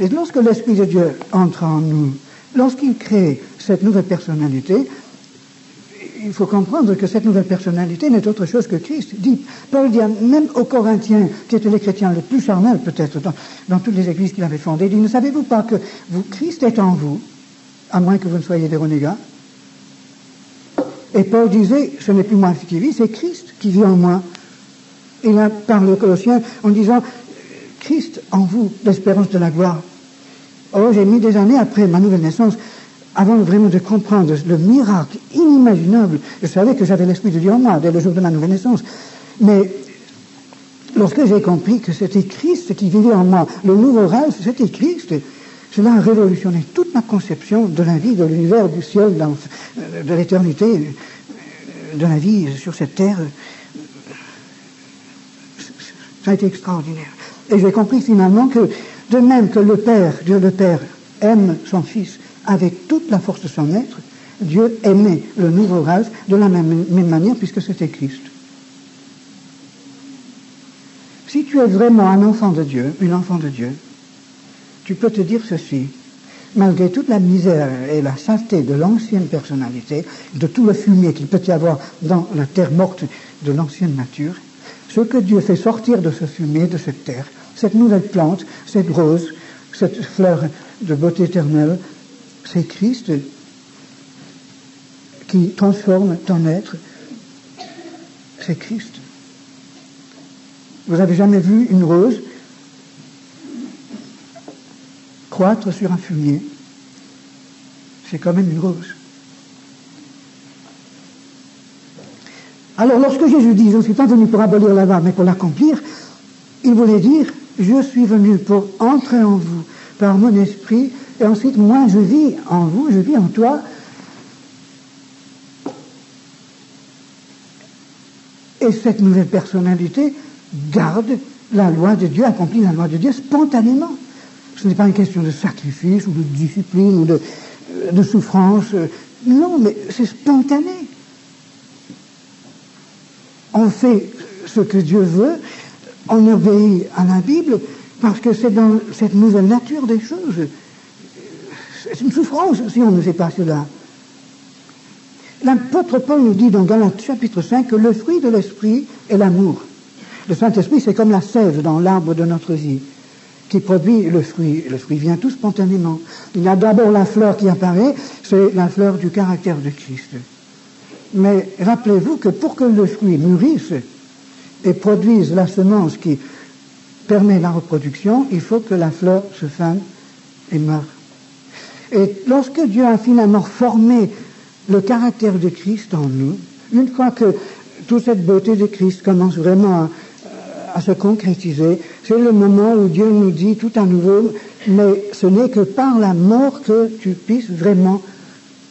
Et lorsque l'Esprit de Dieu entre en nous, lorsqu'il crée cette nouvelle personnalité, il faut comprendre que cette nouvelle personnalité n'est autre chose que Christ. Paul dit même aux Corinthiens, qui étaient les chrétiens les plus charnels peut-être dans toutes les églises qu'il avait fondées, il dit, ne savez-vous pas que Christ est en vous, à moins que vous ne soyez des renégats? Et Paul disait, ce n'est plus moi qui vis, c'est Christ qui vit en moi. Il parle aux Colossiens en disant, Christ en vous, l'espérance de la gloire. Oh, j'ai mis des années après ma nouvelle naissance, avant vraiment de comprendre le miracle inimaginable. Je savais que j'avais l'Esprit de Dieu en moi dès le jour de ma nouvelle naissance. Mais lorsque j'ai compris que c'était Christ qui vivait en moi, le nouveau Ralph, c'était Christ, cela a révolutionné toute ma conception de la vie, de l'univers, du ciel, de l'éternité, de la vie sur cette terre. Ça a été extraordinaire. Et j'ai compris finalement que, de même que le Père, Dieu le Père, aime son Fils avec toute la force de son être, Dieu aimait le nouveau Ralph de la même manière puisque c'était Christ. Si tu es vraiment un enfant de Dieu, une enfant de Dieu, tu peux te dire ceci, malgré toute la misère et la saleté de l'ancienne personnalité, de tout le fumier qu'il peut y avoir dans la terre morte de l'ancienne nature, ce que Dieu fait sortir de ce fumier, de cette terre, cette nouvelle plante, cette rose, cette fleur de beauté éternelle, c'est Christ qui transforme ton être. C'est Christ. Vous avez jamais vu une rose croître sur un fumier? C'est quand même une rose. Alors, lorsque Jésus dit « Je ne suis pas venu pour abolir la loi, mais pour l'accomplir », il voulait dire « Je suis venu pour entrer en vous par mon esprit, et ensuite, moi, je vis en vous, je vis en toi. » Et cette nouvelle personnalité garde la loi de Dieu, accomplit la loi de Dieu spontanément. Ce n'est pas une question de sacrifice, ou de discipline, ou de souffrance. Non, mais c'est spontané. On fait ce que Dieu veut, on obéit à la Bible, parce que c'est dans cette nouvelle nature des choses. C'est une souffrance si on ne fait pas cela. L'apôtre Paul nous dit dans Galates chapitre 5 que le fruit de l'esprit est l'amour. Le Saint-Esprit, c'est comme la sève dans l'arbre de notre vie, qui produit le fruit. Le fruit vient tout spontanément. Il y a d'abord la fleur qui apparaît, c'est la fleur du caractère de Christ. Mais rappelez-vous que pour que le fruit mûrisse et produise la semence qui permet la reproduction, il faut que la fleur se fane et meure. Et lorsque Dieu a finalement formé le caractère de Christ en nous, une fois que toute cette beauté de Christ commence vraiment à se concrétiser, c'est le moment où Dieu nous dit tout à nouveau, mais ce n'est que par la mort que tu puisses vraiment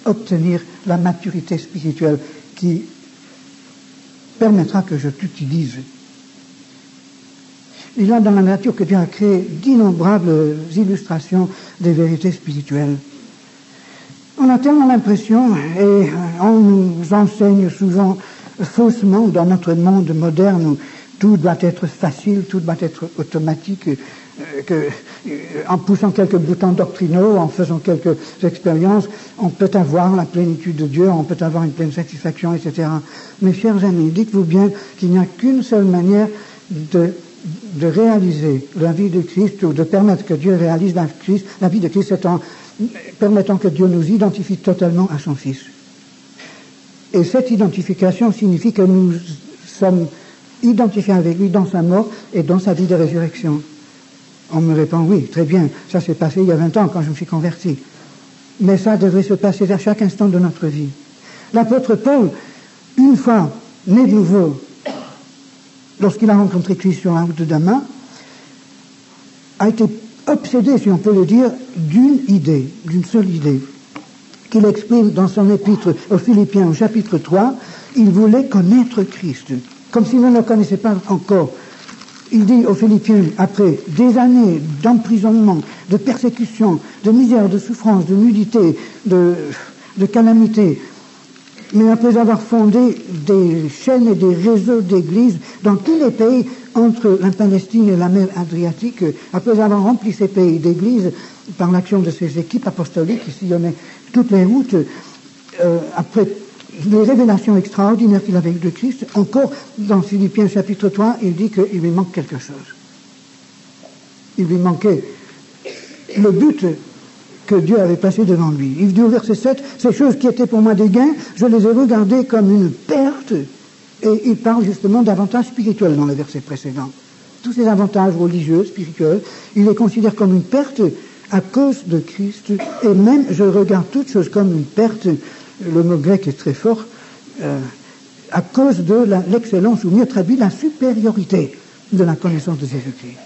obtenir la maturité spirituelle qui permettra que je t'utilise. Il y a dans la nature que Dieu a créé d'innombrables illustrations des vérités spirituelles. On a tellement l'impression, et on nous enseigne souvent faussement dans notre monde moderne où tout doit être facile, tout doit être automatique, en poussant quelques boutons doctrinaux, en faisant quelques expériences, on peut avoir la plénitude de Dieu, on peut avoir une pleine satisfaction, etc. Mes chers amis, dites-vous bien qu'il n'y a qu'une seule manière de réaliser la vie de Christ, ou de permettre que Dieu réalise la vie de Christ, c'est en permettant que Dieu nous identifie totalement à son Fils. Et cette identification signifie que nous sommes identifiés avec lui dans sa mort et dans sa vie de résurrection. On me répond, oui, très bien, ça s'est passé il y a 20 ans quand je me suis converti. Mais ça devrait se passer à chaque instant de notre vie. L'apôtre Paul, une fois né de nouveau, lorsqu'il a rencontré Christ sur la route de Damas, a été obsédé, si on peut le dire, d'une idée, d'une seule idée, qu'il exprime dans son épître aux Philippiens au chapitre 3, il voulait connaître Christ, comme s'il ne le connaissait pas encore. Il dit aux Philippiens, après des années d'emprisonnement, de persécution, de misère, de souffrance, de nudité, de calamité, mais après avoir fondé des chaînes et des réseaux d'églises dans tous les pays entre la Palestine et la mer Adriatique, après avoir rempli ces pays d'églises par l'action de ces équipes apostoliques qui sillonnaient toutes les routes, après les révélations extraordinaires qu'il avait eues de Christ, encore dans Philippiens chapitre 3, il dit qu'il lui manque quelque chose. Il lui manquait le but que Dieu avait placé devant lui. Il dit au verset 7, ces choses qui étaient pour moi des gains, je les ai regardées comme une perte. Et il parle justement d'avantages spirituels dans les versets précédents. Tous ces avantages religieux, spirituels, il les considère comme une perte à cause de Christ. Et même, je regarde toutes choses comme une perte, le mot grec est très fort, à cause de l'excellence, ou mieux traduit, la supériorité de la connaissance de Jésus-Christ.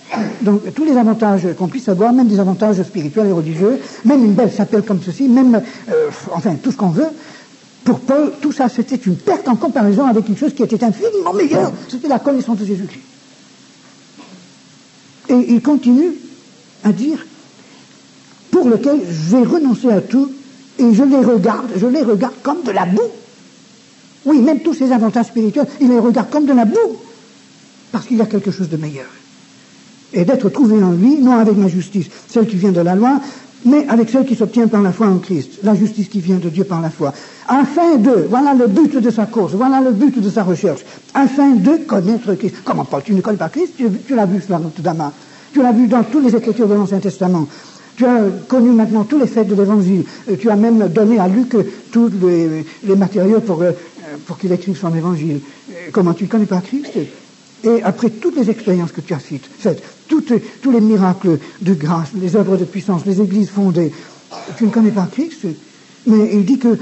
Donc, tous les avantages qu'on puisse avoir, même des avantages spirituels et religieux, même une belle chapelle comme ceci, même, enfin, tout ce qu'on veut, pour Paul, tout ça, c'était une perte en comparaison avec une chose qui était infiniment meilleure, c'était la connaissance de Jésus-Christ. Et il continue à dire, pour lequel j'ai renoncé à tout, et je les regarde comme de la boue. Oui, même tous ces avantages spirituels, il les regarde comme de la boue, parce qu'il y a quelque chose de meilleur. Et d'être trouvé en lui, non avec ma justice, celle qui vient de la loi, mais avec celle qui s'obtient par la foi en Christ, la justice qui vient de Dieu par la foi, afin de, voilà le but de sa course, voilà le but de sa recherche, afin de connaître Christ. Comment Paul, tu ne connais pas Christ? Tu l'as vu sur la route de Damas, tu l'as vu dans toutes les Écritures de l'Ancien Testament, tu as connu maintenant tous les faits de l'Évangile, tu as même donné à Luc tous les matériaux pour qu'il écrive son Évangile. Comment tu ne connais pas Christ? Et après toutes les expériences que tu as faites, tous les miracles de grâce, les œuvres de puissance, les églises fondées, tu ne connais pas Christ, mais il dit que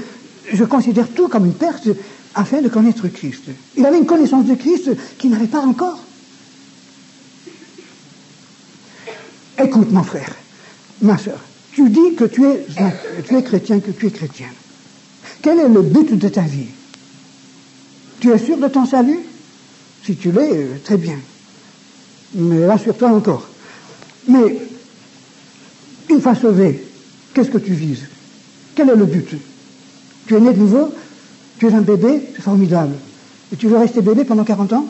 je considère tout comme une perte afin de connaître Christ. Il avait une connaissance de Christ qu'il n'avait pas encore. Écoute, mon frère, ma sœur, tu dis que tu es chrétien, que tu es chrétienne. Quel est le but de ta vie? Tu es sûr de ton salut? Si tu l'es, très bien. Mais rassure-toi encore. Mais, une fois sauvé, qu'est-ce que tu vises? Quel est le but? Tu es né de nouveau? Tu es un bébé? C'est formidable. Et tu veux rester bébé pendant 40 ans?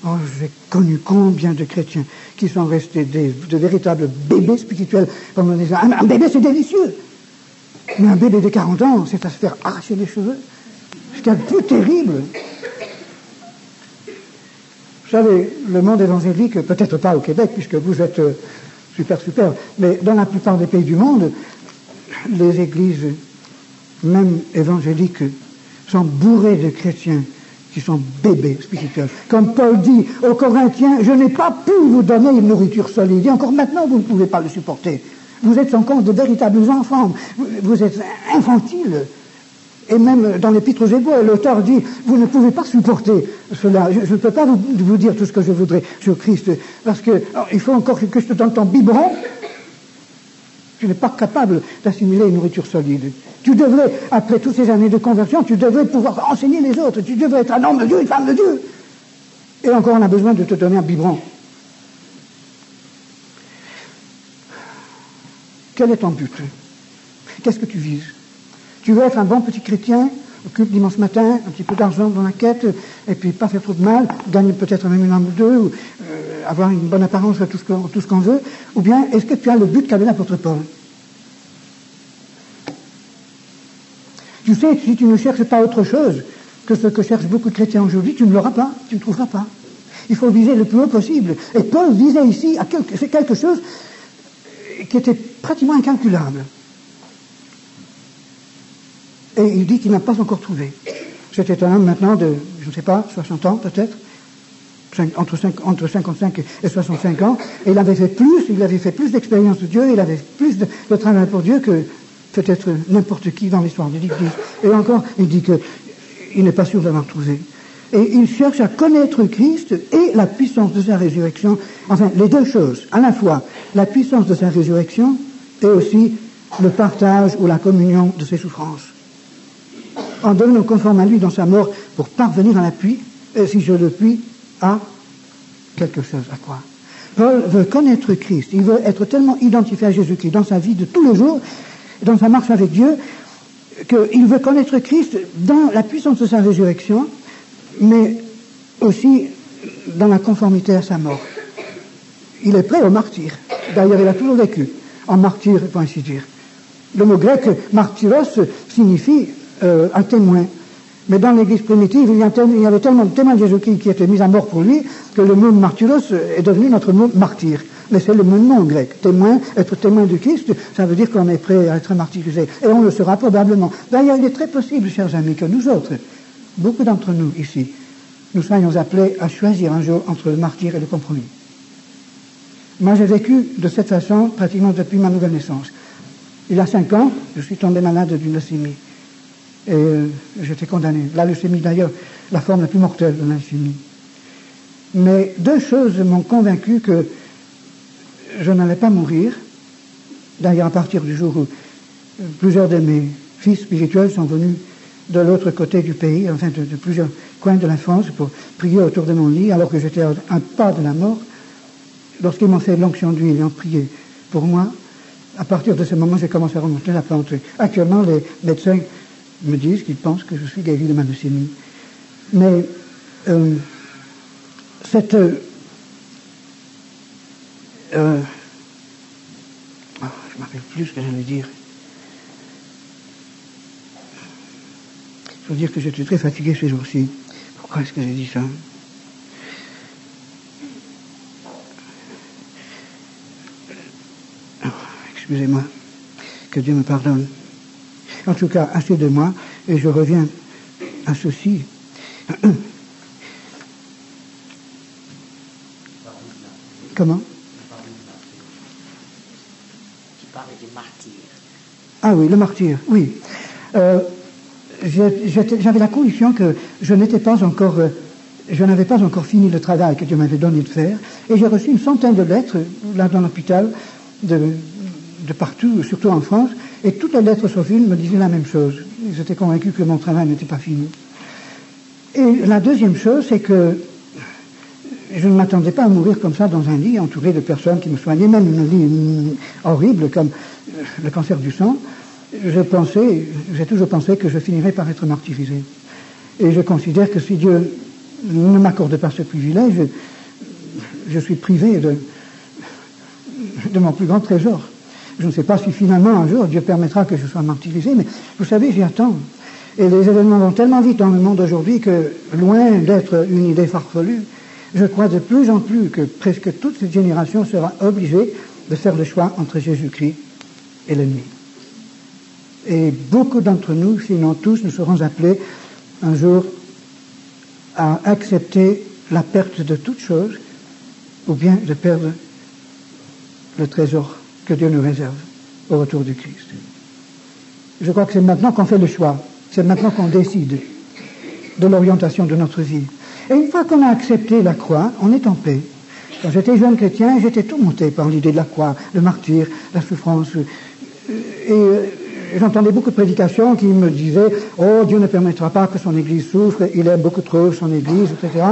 Oh, j'ai connu combien de chrétiens qui sont restés de véritables bébés spirituels pendant des années. Un bébé, c'est délicieux. Mais un bébé de 40 ans, c'est à se faire arracher les cheveux. Ce qu'il y a de plus terrible. Vous savez, le monde évangélique, peut-être pas au Québec, puisque vous êtes super, mais dans la plupart des pays du monde, les églises, même évangéliques, sont bourrées de chrétiens qui sont bébés spirituels. Comme Paul dit aux Corinthiens, je n'ai pas pu vous donner une nourriture solide, et encore maintenant vous ne pouvez pas le supporter. Vous êtes encore de véritables enfants, vous êtes infantiles. Et même dans l'Épître aux Hébreux, l'auteur dit, vous ne pouvez pas supporter cela. Je ne peux pas vous dire tout ce que je voudrais sur Christ, parce que il faut encore que je te donne ton biberon. Tu n'es pas capable d'assimiler une nourriture solide. Tu devrais, après toutes ces années de conversion, tu devrais pouvoir enseigner les autres. Tu devrais être un homme de Dieu, une femme de Dieu. Et encore, on a besoin de te donner un biberon. Quel est ton but? Qu'est-ce que tu vises? Tu veux être un bon petit chrétien, au culte dimanche matin, un petit peu d'argent dans la quête, et puis pas faire trop de mal, gagner peut-être même une âme ou deux, ou avoir une bonne apparence, tout ce qu'on veut, ou bien est-ce que tu as le but qu'avait l'apôtre Paul? Tu sais, si tu ne cherches pas autre chose que ce que cherchent beaucoup de chrétiens aujourd'hui, tu ne l'auras pas, tu ne trouveras pas. Il faut viser le plus haut possible. Et Paul visait ici à quelque chose qui était pratiquement incalculable. Et il dit qu'il n'a pas encore trouvé. C'était un homme maintenant de, je ne sais pas, 60 ans peut-être. entre 55 et 65 ans, et il avait fait plus d'expérience de Dieu, il avait plus de travail pour Dieu que peut-être n'importe qui dans l'histoire de l'Église. Et encore, il dit qu'il n'est pas sûr de l'avoir trouvé. Et il cherche à connaître Christ et la puissance de sa résurrection, enfin les deux choses, à la fois la puissance de sa résurrection et aussi le partage ou la communion de ses souffrances. En devenant conforme à lui dans sa mort pour parvenir à l'appui, si je le puis, à quelque chose à quoi. Paul veut connaître Christ, il veut être tellement identifié à Jésus-Christ dans sa vie de tous les jours, dans sa marche avec Dieu, qu'il veut connaître Christ dans la puissance de sa résurrection, mais aussi dans la conformité à sa mort. Il est prêt au martyr. D'ailleurs, il a toujours vécu en martyr, pour ainsi dire. Le mot grec martyros signifie un témoin. Mais dans l'Église primitive, il y avait tellement de témoins de Jésus-Christ qui étaient mis à mort pour lui que le mot martyros est devenu notre mot martyr. Mais c'est le même nom grec. Témoin, être témoin du Christ, ça veut dire qu'on est prêt à être martyrisé. Et on le sera probablement. D'ailleurs, il est très possible, chers amis, que nous autres, beaucoup d'entre nous ici, nous soyons appelés à choisir un jour entre le martyr et le compromis. Moi, j'ai vécu de cette façon pratiquement depuis ma nouvelle naissance. Il y a 5 ans, je suis tombé malade d'une leucémie. Et j'étais condamné. La leucémie, d'ailleurs, la forme la plus mortelle de la leucémie. Mais 2 choses m'ont convaincu que je n'allais pas mourir. D'ailleurs, à partir du jour où plusieurs de mes fils spirituels sont venus de l'autre côté du pays, enfin de plusieurs coins de la France, pour prier autour de mon lit, alors que j'étais à un pas de la mort. Lorsqu'ils m'ont fait l'onction d'huile et ont prié pour moi, à partir de ce moment, j'ai commencé à remonter la pente. Actuellement, les médecins me disent qu'ils pensent que je suis guéri de ma leucémie. Mais je ne m'appelle plus ce que j'allais dire. Il faut dire que j'étais très fatigué ces jours-ci. Pourquoi est-ce que j'ai dit ça? Excusez-moi, que Dieu me pardonne. En tout cas, assez de moi, et je reviens à ceci. Comment? Tu parlais du martyr. Ah oui, le martyr, oui. J'avais la conviction que je n'avais pas encore fini le travail que Dieu m'avait donné de faire, et j'ai reçu une centaine de lettres, là dans l'hôpital, de partout, surtout en France, et toutes les lettres sauf une me disaient la même chose. Ils étaient convaincus que mon travail n'était pas fini. Et la deuxième chose, c'est que je ne m'attendais pas à mourir comme ça dans un lit, entouré de personnes qui me soignaient, même un lit horrible comme le cancer du sang. J'ai toujours pensé que je finirais par être martyrisé. Et je considère que si Dieu ne m'accorde pas ce privilège, je suis privé de mon plus grand trésor. Je ne sais pas si finalement un jour Dieu permettra que je sois martyrisé, mais vous savez, j'y attends. Et les événements vont tellement vite dans le monde aujourd'hui que, loin d'être une idée farfelue, je crois de plus en plus que presque toute cette génération sera obligée de faire le choix entre Jésus-Christ et l'ennemi. Et beaucoup d'entre nous, sinon tous, nous serons appelés un jour à accepter la perte de toute chose, ou bien de perdre le trésor que Dieu nous réserve au retour du Christ. Je crois que c'est maintenant qu'on fait le choix, c'est maintenant qu'on décide de l'orientation de notre vie. Et une fois qu'on a accepté la croix, on est en paix. Quand j'étais jeune chrétien, j'étais tourmenté par l'idée de la croix, le martyr, la souffrance. Et j'entendais beaucoup de prédications qui me disaient « Oh, Dieu ne permettra pas que son Église souffre, il aime beaucoup trop son Église, etc. »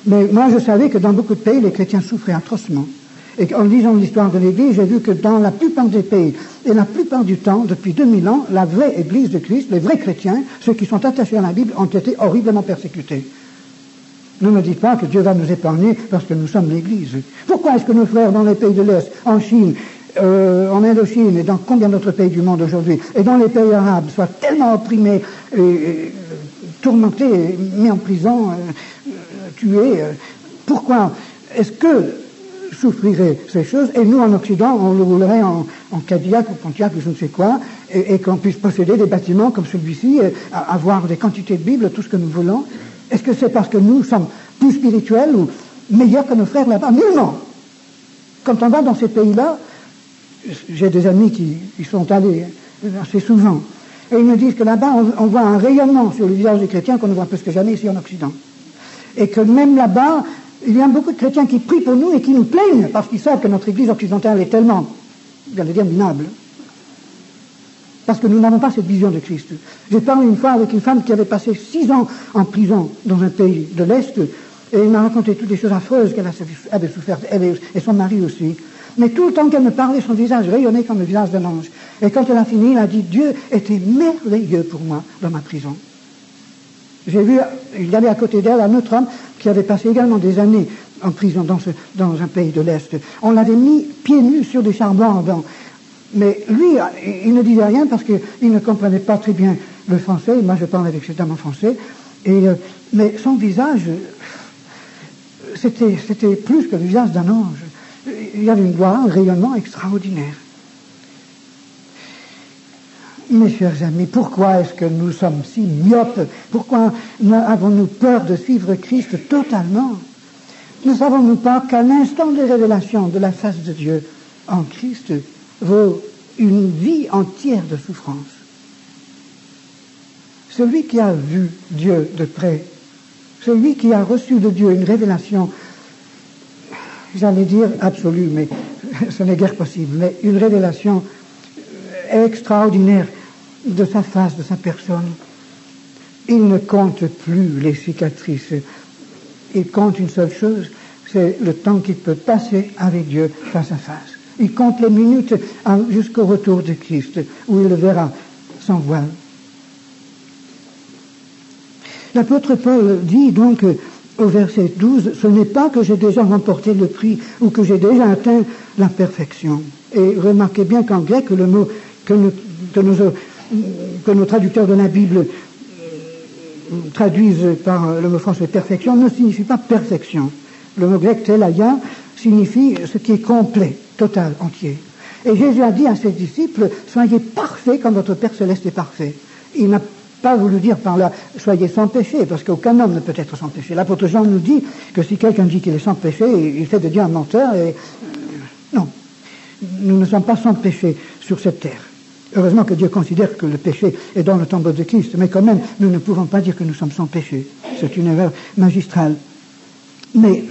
Mais moi, je savais que dans beaucoup de pays, les chrétiens souffraient atrocement. Et en lisant l'histoire de l'Église, j'ai vu que dans la plupart des pays, et la plupart du temps, depuis 2000 ans, la vraie Église de Christ, les vrais chrétiens, ceux qui sont attachés à la Bible, ont été horriblement persécutés. Ne me dites pas que Dieu va nous épargner parce que nous sommes l'Église. Pourquoi est-ce que nos frères dans les pays de l'Est, en Chine, en Indochine et dans combien d'autres pays du monde aujourd'hui, et dans les pays arabes, soient tellement opprimés, tourmentés, mis en prison, tués? Pourquoi est-ce que souffrirait ces choses, et nous en Occident, on le roulerait en Cadillac ou Pontiac ou je ne sais quoi, et qu'on puisse posséder des bâtiments comme celui-ci, avoir des quantités de Bibles, tout ce que nous voulons? Est-ce que c'est parce que nous sommes plus spirituels ou meilleurs que nos frères là-bas, nullement. Quand on va dans ces pays-là, j'ai des amis qui y sont allés assez souvent, et ils me disent que là-bas, on voit un rayonnement sur le visage des chrétiens qu'on ne voit plus que jamais ici en Occident. Et que même là-bas, il y a beaucoup de chrétiens qui prient pour nous et qui nous plaignent, parce qu'ils savent que notre Église occidentale est tellement, j'allais dire, minable. Parce que nous n'avons pas cette vision de Christ. J'ai parlé une fois avec une femme qui avait passé 6 ans en prison dans un pays de l'Est, et elle m'a raconté toutes les choses affreuses qu'elle avait souffert, elle et son mari aussi. Mais tout le temps qu'elle me parlait, son visage rayonnait comme le visage d'un ange. Et quand elle a fini, elle a dit, Dieu était merveilleux pour moi dans ma prison. J'ai vu, il y avait à côté d'elle un autre homme qui avait passé également des années en prison dans un pays de l'Est. On l'avait mis pieds nus sur des charbons ardents. Mais lui, il ne disait rien parce qu'il ne comprenait pas très bien le français. Moi, je parle avec cet homme en français. Mais son visage, c'était plus que le visage d'un ange. Il y avait une gloire, un rayonnement extraordinaire. Mes chers amis, pourquoi est-ce que nous sommes si myopes? Pourquoi avons-nous peur de suivre Christ totalement? Ne savons-nous pas qu'à l'instant de révélation de la face de Dieu en Christ vaut une vie entière de souffrance? Celui qui a vu Dieu de près, celui qui a reçu de Dieu une révélation, j'allais dire absolue, mais ce n'est guère possible, mais une révélation extraordinaire de sa face, de sa personne. Il ne compte plus les cicatrices. Il compte une seule chose, c'est le temps qu'il peut passer avec Dieu face à face. Il compte les minutes jusqu'au retour de Christ, où il le verra sans voile. L'apôtre Paul dit donc au verset 12, « Ce n'est pas que j'ai déjà remporté le prix ou que j'ai déjà atteint la perfection. » Et remarquez bien qu'en grec, le mot que nos traducteurs de la Bible traduisent par le mot français perfection ne signifie pas perfection. Le mot grec telaia signifie ce qui est complet, total, entier. Et Jésus a dit à ses disciples, soyez parfaits comme votre Père Céleste est parfait. Il n'a pas voulu dire par là, soyez sans péché, parce qu'aucun homme ne peut être sans péché. L'apôtre Jean nous dit que si quelqu'un dit qu'il est sans péché, il fait de Dieu un menteur, et non. Nous ne sommes pas sans péché sur cette terre. Heureusement que Dieu considère que le péché est dans le tombeau de Christ, mais quand même, nous ne pouvons pas dire que nous sommes sans péché. C'est une erreur magistrale. Mais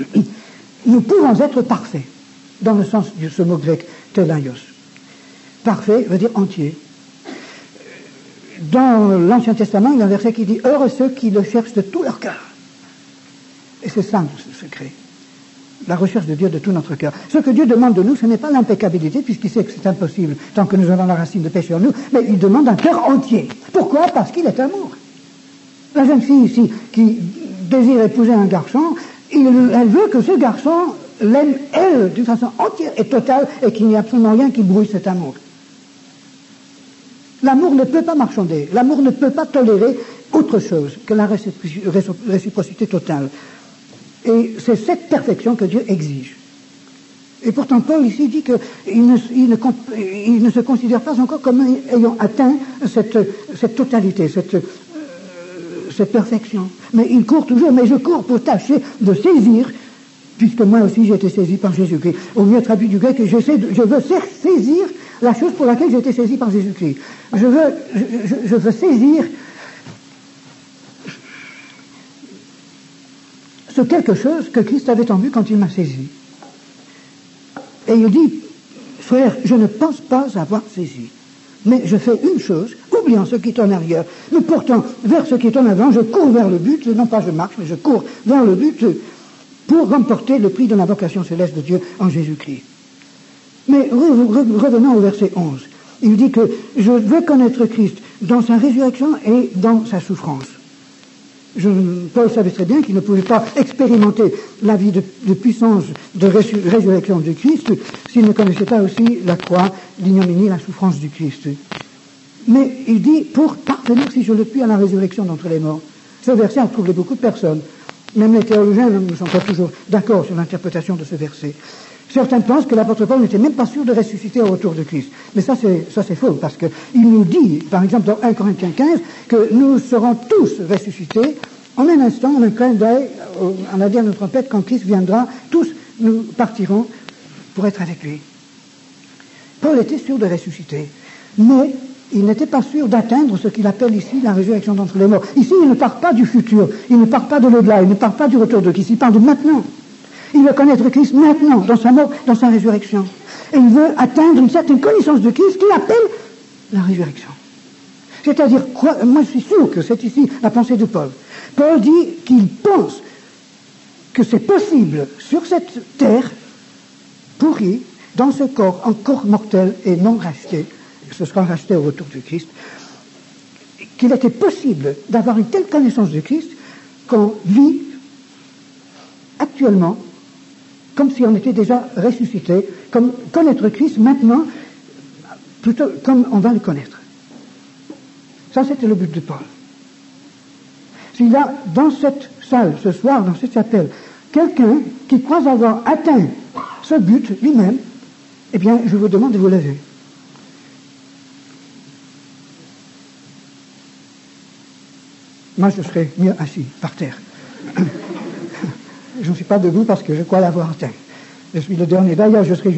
nous pouvons être parfaits, dans le sens de ce mot grec, telaios. Parfait veut dire entier. Dans l'Ancien Testament, il y a un verset qui dit « Heureux ceux qui le cherchent de tout leur cœur ». Et c'est ça le secret. La recherche de Dieu de tout notre cœur. Ce que Dieu demande de nous, ce n'est pas l'impeccabilité, puisqu'il sait que c'est impossible tant que nous avons la racine de péché en nous, mais il demande un cœur entier. Pourquoi? Parce qu'il est amour. La jeune fille ici, qui désire épouser un garçon, elle veut que ce garçon l'aime, elle, d'une façon entière et totale, et qu'il n'y ait absolument rien qui brouille cet amour. L'amour ne peut pas marchander. L'amour ne peut pas tolérer autre chose que la réciprocité totale. Et c'est cette perfection que Dieu exige. Et pourtant, Paul ici dit qu'il ne se considère pas encore comme ayant atteint cette totalité, cette perfection. Mais il court toujours, mais je cours pour tâcher de saisir, puisque moi aussi j'ai été saisi par Jésus-Christ. Au mieux traduit du grec, je veux saisir la chose pour laquelle j'ai été saisi par Jésus-Christ. Je veux saisir ce quelque chose que Christ avait en vue quand il m'a saisi. Et il dit, frère, je ne pense pas avoir saisi, mais je fais une chose, oubliant ce qui est en arrière, me portant vers ce qui est en avant, je cours vers le but, non pas je marche, mais je cours vers le but pour remporter le prix de la vocation céleste de Dieu en Jésus-Christ. Mais revenons au verset 11. Il dit que je veux connaître Christ dans sa résurrection et dans sa souffrance. Paul savait très bien qu'il ne pouvait pas expérimenter la vie de puissance de résurrection du Christ s'il ne connaissait pas aussi la croix, l'ignominie, la souffrance du Christ. Mais il dit, pour parvenir, si je le puis, à la résurrection d'entre les morts. Ce verset a troublé beaucoup de personnes. Même les théologiens ne sont pas toujours d'accord sur l'interprétation de ce verset. Certains pensent que l'apôtre Paul n'était même pas sûr de ressusciter au retour de Christ. Mais ça c'est faux, parce qu'il nous dit, par exemple dans 1 Corinthiens 15, que nous serons tous ressuscités En un instant, en un clin d'œil, à la dernière trompette, quand Christ viendra, tous nous partirons pour être avec lui. Paul était sûr de ressusciter, mais il n'était pas sûr d'atteindre ce qu'il appelle ici la résurrection d'entre les morts. Ici, il ne parle pas du futur, il ne parle pas de l'au-delà, il ne parle pas du retour de Christ, il parle de maintenant. Il veut connaître Christ maintenant, dans sa mort, dans sa résurrection. Et il veut atteindre une certaine connaissance de Christ qu'il appelle la résurrection. C'est-à-dire, moi je suis sûr que c'est ici la pensée de Paul. Paul dit qu'il pense que c'est possible sur cette terre pourrie, dans ce corps encore mortel et non racheté, ce sera racheté au retour du Christ, qu'il était possible d'avoir une telle connaissance de Christ qu'on vit actuellement comme si on était déjà ressuscité, comme connaître Christ maintenant, plutôt comme on va le connaître. Ça, c'était le but de Paul. S'il y a dans cette salle, ce soir, dans cette chapelle, quelqu'un qui croit avoir atteint ce but lui-même, eh bien, je vous demande de vous lever. Moi, je serais mieux assis, par terre. Je ne suis pas debout parce que je crois l'avoir atteint. Je suis le dernier. D'ailleurs, je serai